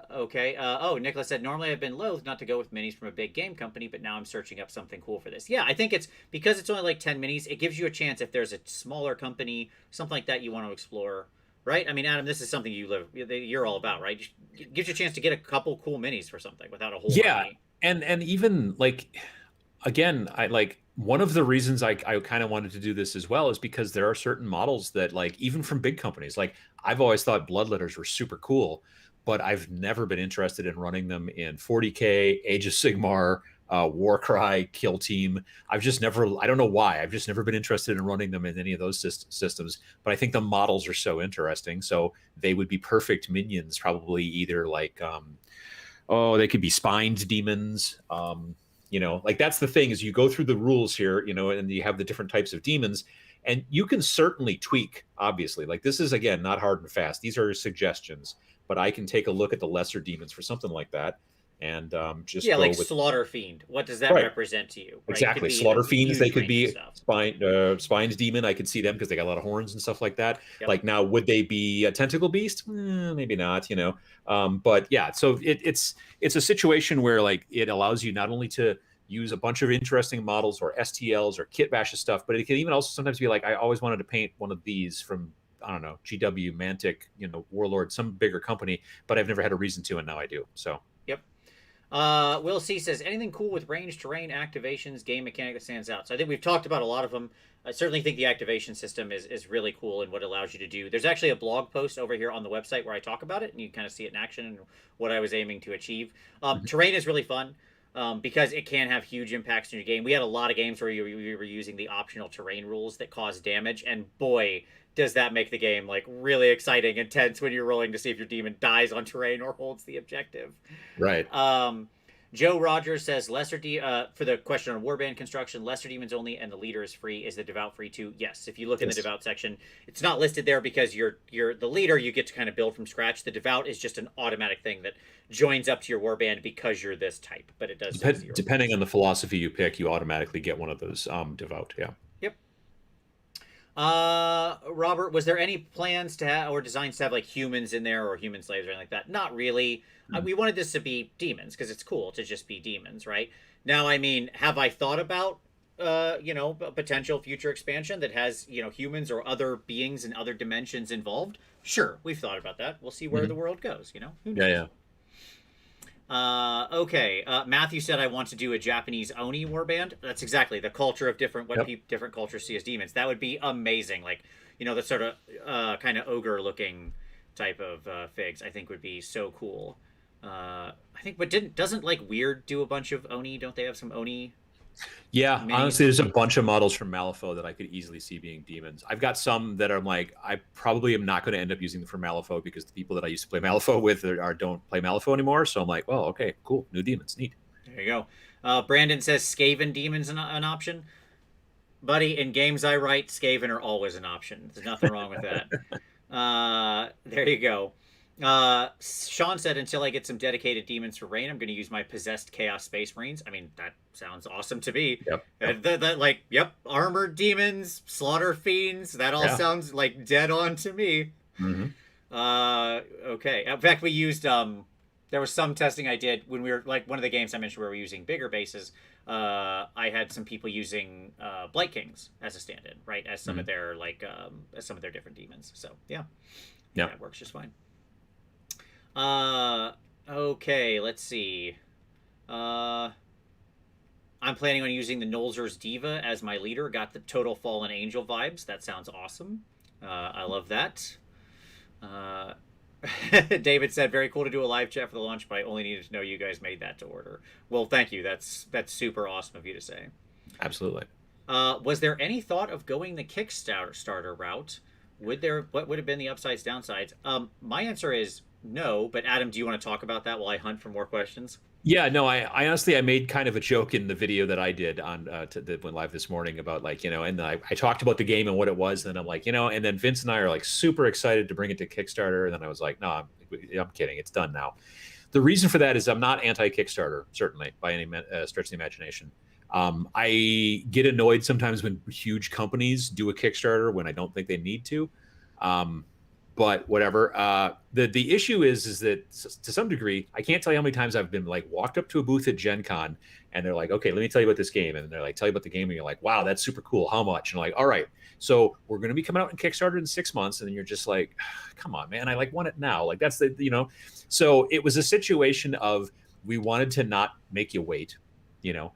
Okay. Oh, Nicholas said, normally I've been loath not to go with minis from a big game company, but now I'm searching up something cool for this. Yeah, I think it's because it's only like 10 minis, it gives you a chance if there's a smaller company, something like that you want to explore, right? I mean, Adam, this is something you're all about, right? It gives you a chance to get a couple cool minis for something without a whole Yeah, army. and even like again, I like one of the reasons I kind of wanted to do this as well is because there are certain models that like even from big companies, like I've always thought bloodletters were super cool, but I've never been interested in running them in 40K, Age of Sigmar, Warcry, Kill Team. I've just never, I don't know why, I've just never been interested in running them in any of those systems. But I think the models are so interesting, so they would be perfect minions, probably either like oh, they could be spined demons. Like that's the thing is you go through the rules here, and you have the different types of demons, and you can certainly tweak. Obviously, like this is again not hard and fast. These are suggestions, but I can take a look at the lesser demons for something like that, and just Yeah, go like with Slaughter Fiend. What does that right. represent to you, right? It could Exactly. be a Slaughter fiends, they huge could range of be stuff. spines demon. I could see them because they got a lot of horns and stuff like that. Yep. Like now, would they be a tentacle beast? Maybe not. But yeah. So it's a situation where like it allows you not only to use a bunch of interesting models or STLs or kit bashes stuff, but it can even also sometimes be like I always wanted to paint one of these from I don't know GW Mantic, Warlord, some bigger company, but I've never had a reason to, and now I do. So Yep. Will C says, anything cool with range, terrain, activations, game mechanic that stands out? So I think we've talked about a lot of them. I certainly think the activation system is really cool and what it allows you to do. There's actually a blog post over here on the website where I talk about it, and you kind of see it in action and what I was aiming to achieve. mhm. Terrain is really fun because it can have huge impacts in your game. We had a lot of games where we were using the optional terrain rules that cause damage, and boy, does that make the game like really exciting and tense when you're rolling to see if your demon dies on terrain or holds the objective. Right. Um, Joe Rogers says for the question on warband construction, lesser demons only, and the leader is free. Is the devout free too? Yes. If you look in the Yes. devout section, it's not listed there because you're the leader. You get to kind of build from scratch. The devout is just an automatic thing that joins up to your warband because you're this type. But it does say zero Depending points. on the philosophy you pick, you automatically get one of those devout. Yeah. Yep. Robert, was there any plans to have or designs to have like humans in there or human slaves or anything like that? Not really. Mm. We wanted this to be demons because it's cool to just be demons, right? Now, I mean, have I thought about a potential future expansion that has humans or other beings in other dimensions involved? Sure, we've thought about that. We'll see where the Hmm. world goes. Who Yeah, knows? yeah. Okay. Matthew said I want to do a Japanese Oni warband. That's exactly the culture of Yep. different cultures see as demons. That would be amazing. Like, the sort of kind of ogre looking type of figs. I think would be so cool. I think, but doesn't like Weird do a bunch of Oni? Don't they have some Oni Yeah, honestly, minis? there's a bunch of models from Malifaux that I could easily see being demons. I've got some that I'm like, I probably am not going to end up using them for Malifaux because the people that I used to play Malifaux with don't play Malifaux anymore. So I'm like, well, okay, cool, new demons, neat. There you go. Brandon says Skaven demons an option. Buddy, in games I write, Skaven are always an option. There's nothing wrong with that. There you go. Sean said, until I get some dedicated demons for rain, I'm going to use my possessed Chaos Space Marines. I mean, that sounds awesome to me. Yep. Yep. Yep, armored demons, slaughter fiends. That all Yeah. sounds like dead on to me. Hmm. Okay. In fact, we used there was some testing I did when we were like one of the games I mentioned where we were using bigger bases. I had some people using Blight Kings as a stand-in, right, as some Hmm. of their as some of their different demons. So yeah, I think Yeah. that works just fine. Uh, okay, let's see. Uh, I'm planning on using the Nolzur's Diva as my leader. Got the Total Fallen Angel vibes. That sounds awesome. I love that. Uh, David said, "Very cool to do a live chat for the launch, but I only needed to know you guys made that to order." Well, thank you. That's super awesome of you to say. Absolutely. Was there any thought of going the Kickstarter route? What would have been the upsides, downsides? My answer is no. But Adam, do you want to talk about that while I hunt for more questions? Yeah, no, I honestly I made kind of a joke in the video that I did on that went live this morning about like and I talked about the game and what it was, and then I'm like and then Vince and I are like super excited to bring it to Kickstarter, and then I was like, no, I'm kidding, it's done now. The reason for that is I'm not anti Kickstarter, certainly by any stretch of the imagination. I get annoyed sometimes when huge companies do a Kickstarter when I don't think they need to. Um, but whatever. The issue is that to some degree, I can't tell you how many times I've been like walked up to a booth at Gen Con and they're like, okay, let me tell you about this game. And they're like, tell you about the game. And you're like, wow, that's super cool. How much? And I'm like, all right, so we're going to be coming out in Kickstarter in 6 months. And then you're just like, come on, man, I like want it now. Like that's so it was a situation of, we wanted to not make you wait, you know,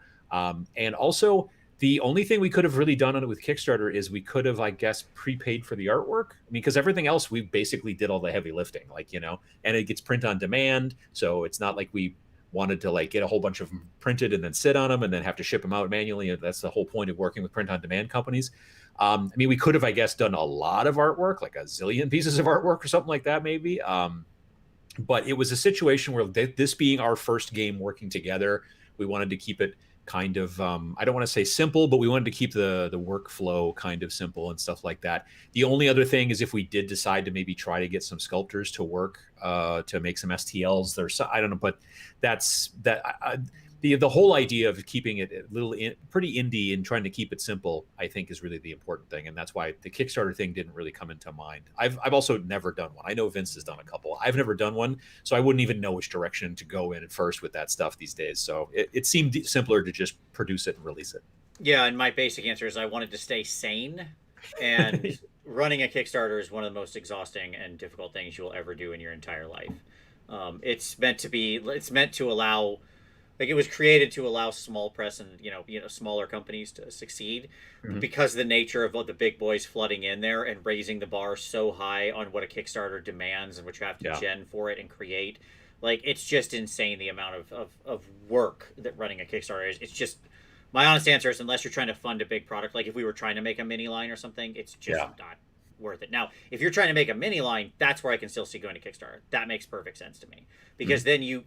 and also the only thing we could have really done on it with Kickstarter is we could have, I guess, prepaid for the artwork. I mean, because everything else we basically did all the heavy lifting, and it gets print on demand, so it's not like we wanted to like get a whole bunch of them printed and then sit on them and then have to ship them out manually. That's the whole point of working with print on demand companies. I mean, we could have, I guess, done a lot of artwork, like a zillion pieces of artwork or something like that, maybe. But it was a situation where this being our first game working together, we wanted to keep it kind of I don't want to say simple, but we wanted to keep the workflow kind of simple and stuff like that. The only other thing is if we did decide to maybe try to get some sculptors to work to make some STLs, I don't know, but that's the whole idea of keeping it a little pretty indie and trying to keep it simple, I think, is really the important thing, and that's why the Kickstarter thing didn't really come into mind. I've also never done one. I know Vince has done a couple. I've never done one, so I wouldn't even know which direction to go in at first with that stuff these days. So it seemed simpler to just produce it and release it. Yeah, and my basic answer is I wanted to stay sane, and running a Kickstarter is one of the most exhausting and difficult things you will ever do in your entire life. It's meant to allow, like, it was created to allow small press and smaller companies to succeed, but Mhm. because of the nature of the big boys flooding in there and raising the bar so high on what a Kickstarter demands and what you have to Yeah. gen for it and create, like, it's just insane the amount of work that running a Kickstarter is. It's just, my honest answer is, unless you're trying to fund a big product, like if we were trying to make a mini line or something, it's just Yeah. worth it. Now, if you're trying to make a mini line, that's where I can still see going to Kickstarter. That makes perfect sense to me because then you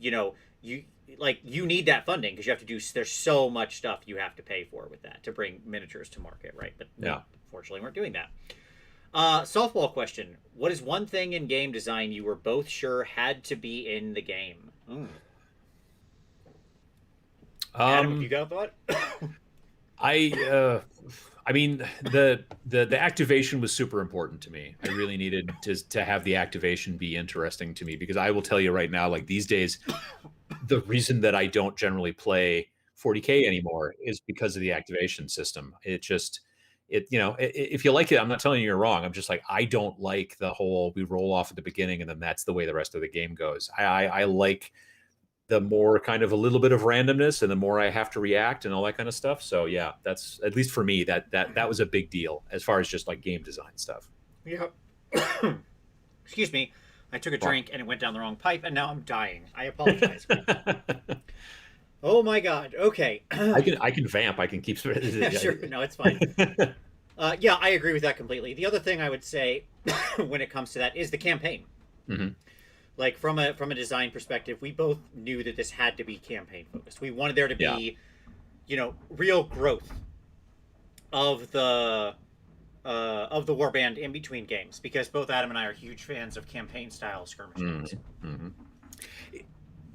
need that funding because you have to do. There's so much stuff you have to pay for with that to bring miniatures to market, right? But Yeah. fortunately, weren't doing that. Softball question: what is one thing in game design you were both sure had to be in the game? Adam, if you got a thought. I mean, the activation was super important to me. I really needed to have the activation be interesting to me because I will tell you right now, like these days, the reason that I don't generally play 40K anymore is because of the activation system. It just if you like it, I'm not telling you you're wrong. I'm just like I don't like the whole we roll off at the beginning and then that's the way the rest of the game goes. I like the more kind of a little bit of randomness and the more I have to react and all that kind of stuff. So yeah, that's at least for me that was a big deal as far as just like game design stuff. Yeah. Excuse me. I took a drink and it went down the wrong pipe and now I'm dying. I apologize. Oh my god. Okay. I can vamp. I can keep. Yeah, sure. No, it's fine. Yeah, I agree with that completely. The other thing I would say when it comes to that is the campaign. Mm-hmm. Like from a design perspective, we both knew that this had to be campaign focused. We wanted there to be, real growth of the warband in between games because both Adam and I are huge fans of campaign style skirmish games. Mm-hmm.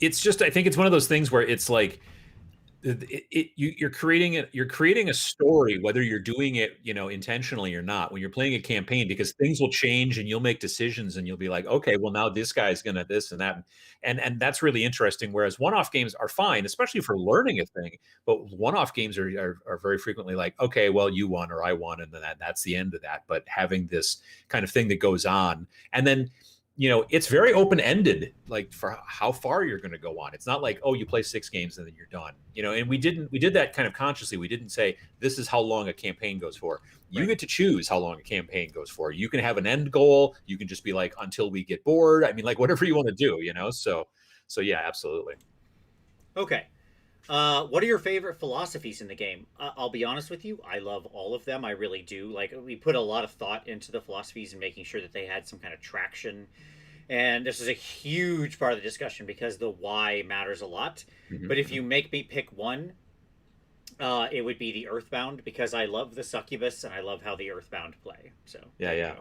It's just I think it's one of those things where it's like you're creating a story whether you're doing it intentionally or not when you're playing a campaign because things will change and you'll make decisions and you'll be like okay well now this guy's gonna this and that and that's really interesting whereas one-off games are fine especially for learning a thing but one-off games are very frequently like okay well you won or I won and then that's the end of that but having this kind of thing that goes on and then it's very open-ended, like for how far you're going to go on. It's not like, oh, you play 6 games and then you're done. And we did that kind of consciously. We didn't say this is how long a campaign goes for. You get to choose how long a campaign goes for. You can have an end goal. You can just be like, until we get bored. I mean, like whatever you want to do, So yeah, absolutely. Okay. What are your favorite philosophies in the game? I'll be honest with you. I love all of them. I really do. Like we put a lot of thought into the philosophies and making sure that they had some kind of traction. And this is a huge part of the discussion because the why matters a lot. Mm-hmm. But if you make me pick one, it would be the Earthbound because I love the Succubus and I love how the Earthbound play. So yeah.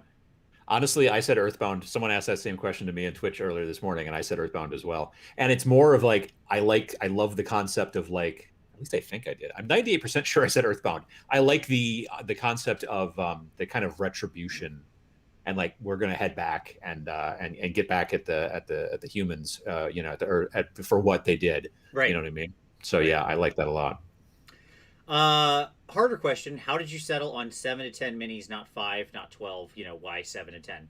Honestly, I said Earthbound. Someone asked that same question to me on Twitch earlier this morning, and I said Earthbound as well. And it's more of like I love the concept of like at least I think I did. I'm 98% sure I said Earthbound. I like the concept of the kind of retribution, and like we're gonna head back and get back at the humans, for what they did. Right. You know what I mean? So yeah, I like that a lot. Harder question. How did you settle on 7 to 10 minis, not 5, not 12? Why 7 to 10?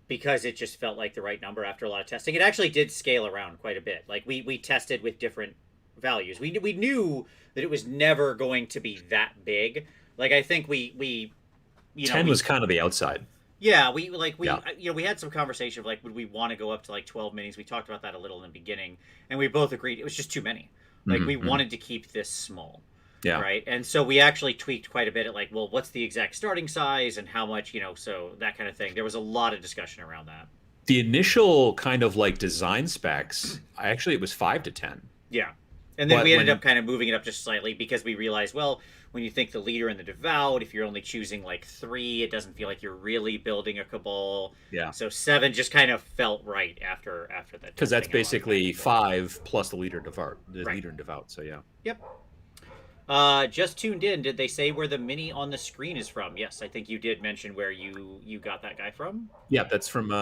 Because it just felt like the right number after a lot of testing. It actually did scale around quite a bit. Like we tested with different values. We knew that it was never going to be that big. Like I think we 10 was kind of the outside. Yeah, we had some conversation of like, would we want to go up to like 12 minis? We talked about that a little in the beginning, and we both agreed it was just too many. Like we wanted to keep this small. Yeah. Right. And so we actually tweaked quite a bit at like, well, what's the exact starting size and how much, so that kind of thing. There was a lot of discussion around that. The initial kind of like design specs, it was 5 to 10. Yeah. And then we ended up kind of moving it up just slightly because we realized, well, when you think the leader and the devout, if you're only choosing like 3, it doesn't feel like you're really building a cabal. Yeah. So 7 just kind of felt right after that. Because that's basically 5 plus the leader and devout. So yeah. Yep. Just tuned in. Did they say where the mini on the screen is from? Yes, I think you did mention where you got that guy from. Yeah, that's from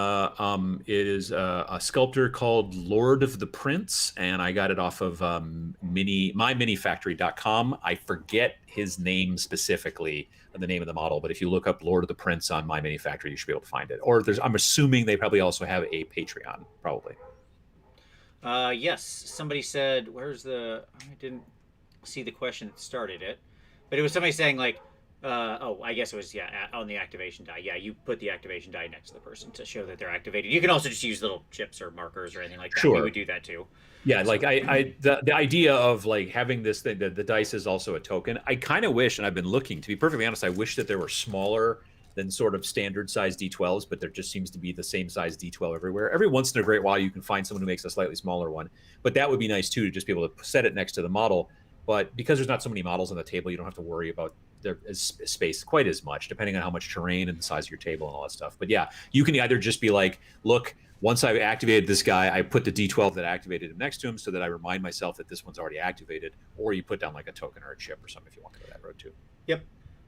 it is a sculptor called Lord of the Prince, and I got it off of myminifactory.com. I forget his name specifically, the name of the model, but if you look up Lord of the Prince on My Mini Factory, you should be able to find it. Or I'm assuming they probably also have a Patreon, probably. Yes, somebody said, I didn't see the question that started it, but it was somebody saying like, I guess it was on the activation die. Yeah, you put the activation die next to the person to show that they're activated. You can also just use little chips or markers or anything like that. Sure, we would do that too. Yeah, so, like the idea of like having this thing that the dice is also a token. I kind of wish, and I've been looking to be perfectly honest. I wish that there were smaller than sort of standard size D12s, but there just seems to be the same size D12 everywhere. Every once in a great while, you can find someone who makes a slightly smaller one, but that would be nice too, to just be able to set it next to the model. But because there's not so many models on the table, you don't have to worry about their space quite as much, depending on how much terrain and the size of your table and all that stuff. But yeah, you can either just be like, look, once I've activated this guy, I put the D12 that activated him next to him so that I remind myself that this one's already activated, or you put down like a token or a chip or something if you want to go that road too. Yep.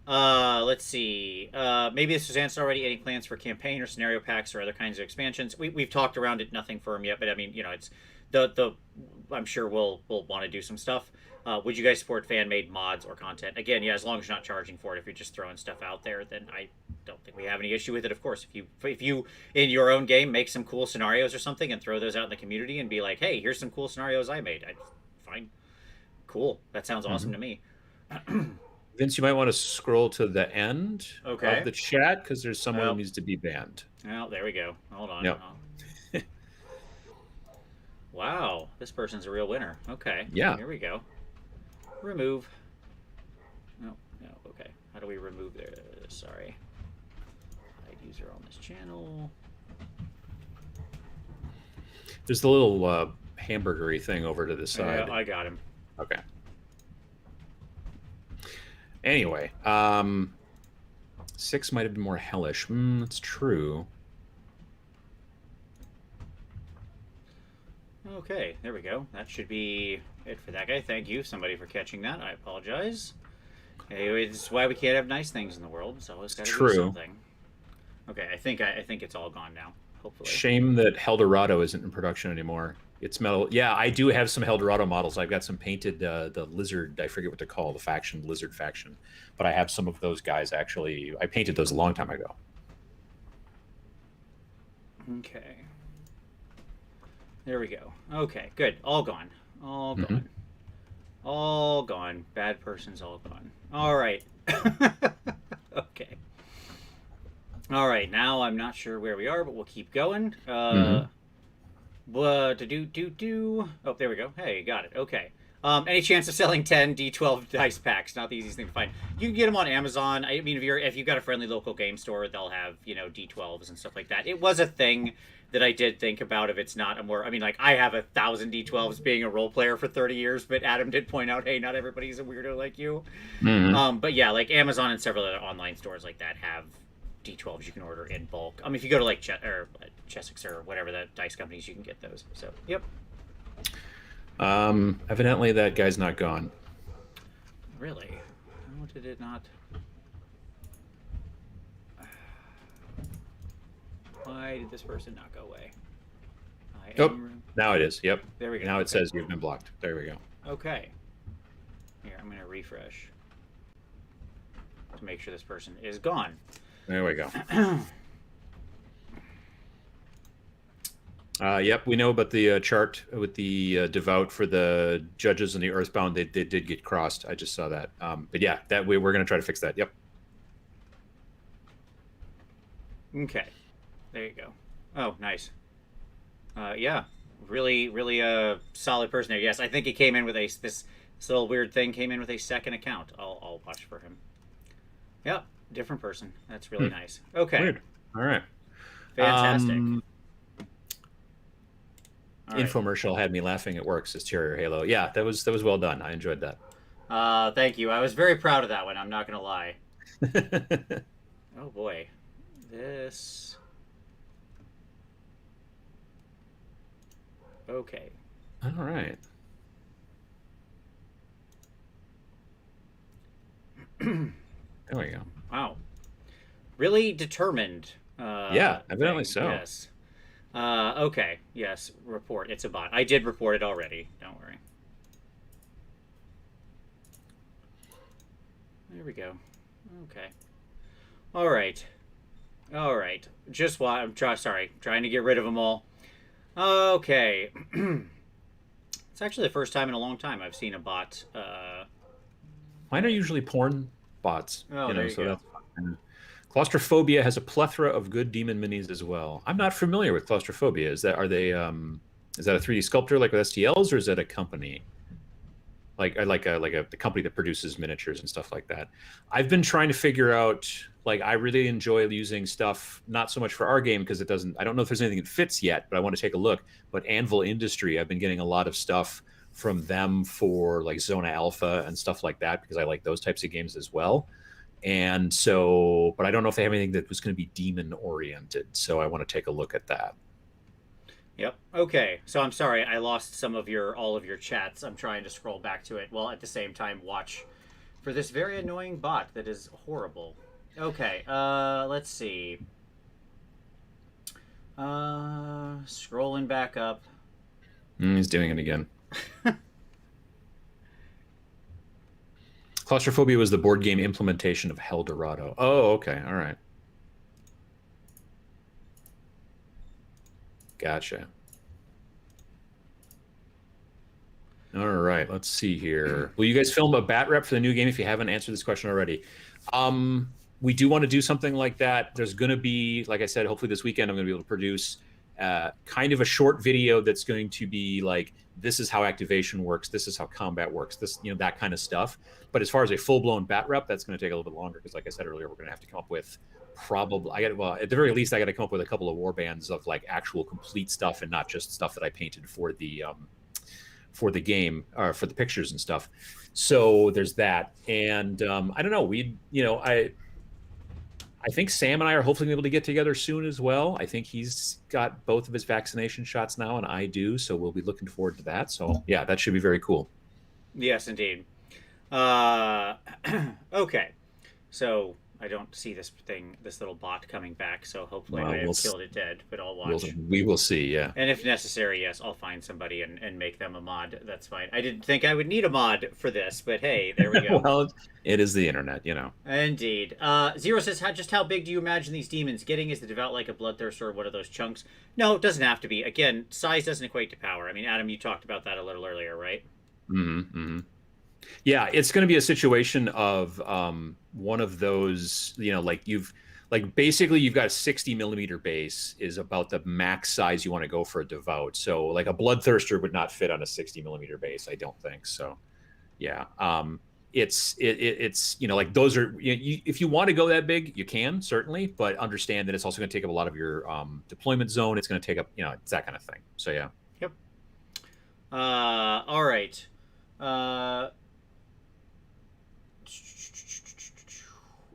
Let's see. Maybe this was answered already. Any plans for campaign or scenario packs or other kinds of expansions? We've talked around it. Nothing firm yet, but I mean, it's the I'm sure we'll want to do some stuff. Would you guys support fan made mods or content? Again, yeah, as long as you're not charging for it. If you're just throwing stuff out there, then I don't think we have any issue with it. Of course, if you in your own game make some cool scenarios or something and throw those out in the community and be like, hey, here's some cool scenarios I made. Fine, cool. That sounds awesome to me. Vince, you might want to scroll to the end of the chat because there's someone who needs to be banned. Oh, there we go. Hold on. Yep. Wow, this person's a real winner. Okay. Yeah. Here we go. Remove. No, okay. How do we remove there? Sorry. Hide user on this channel. There's the little hamburgery thing over to the side. I got him. Okay. Anyway, 6 might have been more hellish. That's true. Okay, there we go. That should be it for that guy. Thank you, somebody, for catching that. I apologize. Anyway, this is why we can't have nice things in the world. It's always got to do something. Okay, I think it's all gone now. Hopefully. Shame that Heldorado isn't in production anymore. It's metal. Yeah, I do have some Heldorado models. I've got some painted the lizard. I forget what they're called, the faction, lizard faction. But I have some of those guys actually. I painted those a long time ago. Okay. There we go. Okay, good. All gone. All gone. All gone. Bad person's all gone. All right. Okay. All right. Now I'm not sure where we are, but we'll keep going. Oh, there we go. Hey, got it. Okay. Any chance of selling 10 D12 dice packs? Not the easiest thing to find. You can get them on Amazon. I mean, if you've got a friendly local game store, they'll have D12s and stuff like that. It was a thing that I did think about. If it's not a more, I mean, like I have 1,000 D12s being a role player for 30 years, but Adam did point out, hey, not everybody's a weirdo like you. But yeah, like Amazon and several other online stores like that have D12s you can order in bulk. I mean, if you go to like Chessex or whatever the dice companies, you can get those. So, yep. Evidently that guy's not gone. Really? How did it not? Why did this person not go away? Now it is. Yep. There we go. Now it says you've been blocked. There we go. Okay. Here, I'm going to refresh to make sure this person is gone. There we go. Yep, we know about the chart with the devout for the judges and the earthbound. They did get crossed. I just saw that. But yeah, we're going to try to fix that. Yep. Okay. There you go. Oh, nice. Yeah, really a solid person there. Yes, I think he came in with this little weird thing. Came in with a second account. I'll watch for him. Yep, different person. That's really nice. Okay. Weird. All right. Fantastic. Infomercial had me laughing at work, says Terrier Halo. Yeah, that was well done. I enjoyed that. Thank you. I was very proud of that one. I'm not gonna lie. Oh boy, this. Okay. All right. There we go. Wow. Really determined. Yeah, evidently so. Yes. Okay. Yes. Report. It's a bot. I did report it already. Don't worry. There we go. Okay. All right. All right. Just why I'm trying to get rid of them all. Okay. It's actually the first time in a long time I've seen a bot. Mine are usually porn bots. Oh, there you go. That's fun. Claustrophobia has a plethora of good demon minis as well. I'm not familiar with Claustrophobia. Is that a 3D sculptor like with STLs, or is that a company? Like the company that produces miniatures and stuff like that. I've been trying to figure out Like I really enjoy using stuff, not so much for our game because it doesn't. I don't know if there's anything that fits yet, but I want to take a look. But Anvil Industry, I've been getting a lot of stuff from them for like Zona Alpha and stuff like that because I like those types of games as well. And so, but I don't know if they have anything that was going to be demon oriented. So I want to take a look at that. Yep. Okay. So I'm sorry I lost some of your all of your chats. I'm trying to scroll back to it while at the same time watch for this very annoying bot that is horrible. Okay. Let's see. Scrolling back up. He's doing it again. Claustrophobia was the board game implementation of Hell Dorado. Oh, okay. All right. Gotcha. All right, let's see here. Will you guys film a bat rep for the new game if you haven't answered this question already? We do want to do something like that. There's going to be, like I said, hopefully this weekend I'm going to be able to produce kind of a short video that's going to be like, this is how activation works, this is how combat works, this, that kind of stuff. But as far as a full-blown bat rep, that's going to take a little bit longer because, like I said earlier, we're going to have to come up with well, at the very least, I got to come up with a couple of war bands of like actual complete stuff and not just stuff that I painted for the game or for the pictures and stuff. So there's that. And I don't know, I think Sam and I are hopefully going to be able to get together soon as well. I think he's got both of his vaccination shots now, and I do. So we'll be looking forward to that. So yeah, that should be very cool. Yes, indeed. Okay. So I don't see this little bot coming back. So hopefully I have killed it dead. But I'll watch. We will see. Yeah. And if necessary, yes, I'll find somebody and make them a mod. That's fine. I didn't think I would need a mod for this, but hey, there we go. Well, it is the internet, Indeed. Zero says, just how big do you imagine these demons getting? Is the devout like a bloodthirster or one of those chunks? No, it doesn't have to be. Again, size doesn't equate to power. I mean, Adam, you talked about that a little earlier, right? Mm-hmm. Yeah, it's going to be a situation of one of those, basically you've got a 60 millimeter base is about the max size you want to go for a devout. So like a bloodthirster would not fit on a 60 millimeter base, I don't think. So yeah, it's like those are, if you want to go that big, you can certainly, but understand that it's also going to take up a lot of your deployment zone. It's going to take up, it's that kind of thing. So yeah. Yep. All right.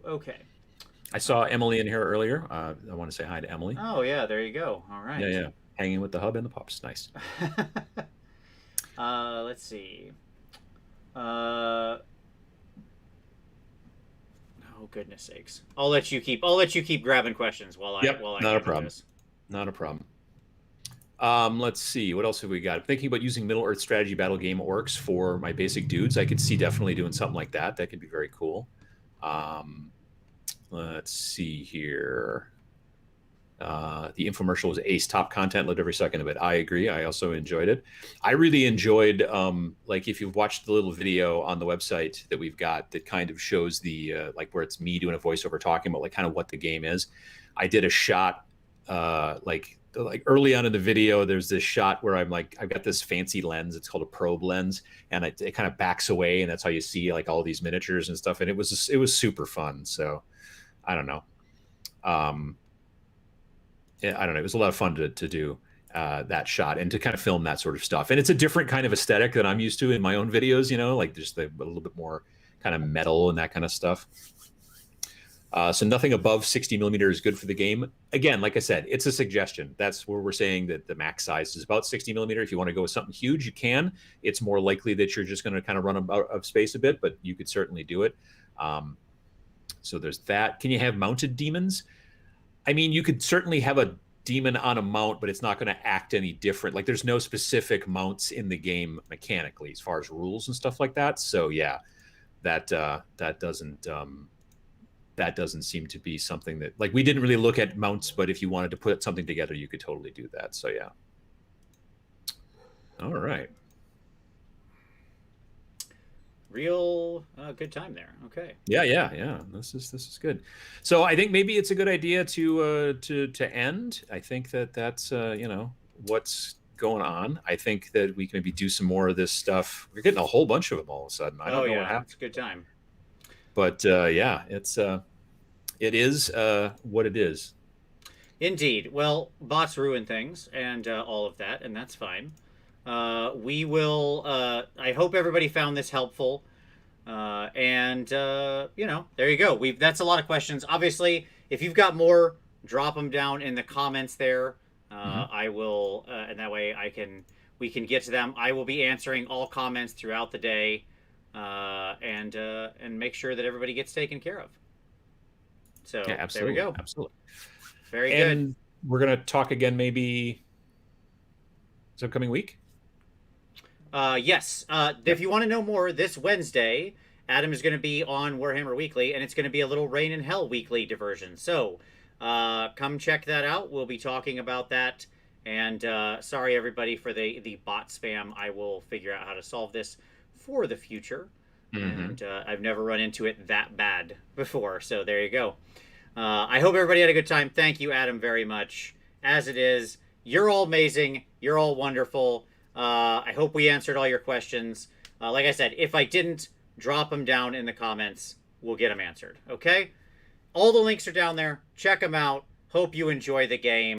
Okay. I saw Emily in here earlier. I want to say hi to Emily. Oh yeah, there you go. All right. Yeah. Hanging with the hub and the pups. Nice. Let's see. Oh goodness sakes! I'll let you keep grabbing questions while I not a problem. Not a problem. Let's see. What else have we got? I'm thinking about using Middle Earth strategy battle game orcs for my basic dudes. I could see definitely doing something like that. That could be very cool. Let's see here. The infomercial was ace, top content, lived every second of it. I agree. I also enjoyed it. I really enjoyed, if you've watched the little video on the website that we've got that kind of shows the, where it's me doing a voiceover talking about kind of what the game is. I did a shot, early on in the video, there's this shot where I've got this fancy lens. It's called a probe lens, and it kind of backs away, and that's how you see all these miniatures and stuff. And it was super fun. So I don't know. I don't know. It was a lot of fun to do that shot and to kind of film that sort of stuff. And it's a different kind of aesthetic that I'm used to in my own videos, just a little bit more kind of metal and that kind of stuff. So nothing above 60 millimeter is good for the game. Again, like I said, it's a suggestion. That's where we're saying that the max size is about 60 millimeter. If you want to go with something huge, you can. It's more likely that you're just going to kind of run out of space a bit, but you could certainly do it. So there's that. Can you have mounted demons? I mean, you could certainly have a demon on a mount, but it's not going to act any different. There's no specific mounts in the game mechanically as far as rules and stuff like that. So yeah, that doesn't seem to be something that we didn't really look at mounts, but if you wanted to put something together, you could totally do that. So yeah. All right. Real good time there. Okay. Yeah. This is good. So I think maybe it's a good idea to end. I think that's what's going on. I think that we can maybe do some more of this stuff. We're getting a whole bunch of them all of a sudden. I don't know what happened. It's a good time. But yeah, it's It is what it is. Indeed. Well, bots ruin things and all of that, and that's fine. We will. I hope everybody found this helpful. And there you go. We've That's a lot of questions. Obviously, if you've got more, drop them down in the comments there. Hmm. I will, and that way we can get to them. I will be answering all comments throughout the day, and make sure that everybody gets taken care of. Yeah, So there we absolutely, go. absolutely. Very good. And we're gonna talk again maybe this upcoming week. Yes. Yep. If you want to know more, this Wednesday, Adam is going to be on Warhammer Weekly, and it's going to be a little Rain and Hell Weekly diversion. So, come check that out. We'll be talking about that. And sorry, everybody, for the bot spam. I will figure out how to solve this for the future. Hmm. And I've never run into it that bad before. So there you go. I hope everybody had a good time. Thank you, Adam, very much. As it is, you're all amazing. You're all wonderful. I hope we answered all your questions. Like I said, if I didn't, drop them down in the comments. We'll get them answered. Okay? All the links are down there. Check them out. Hope you enjoy the game.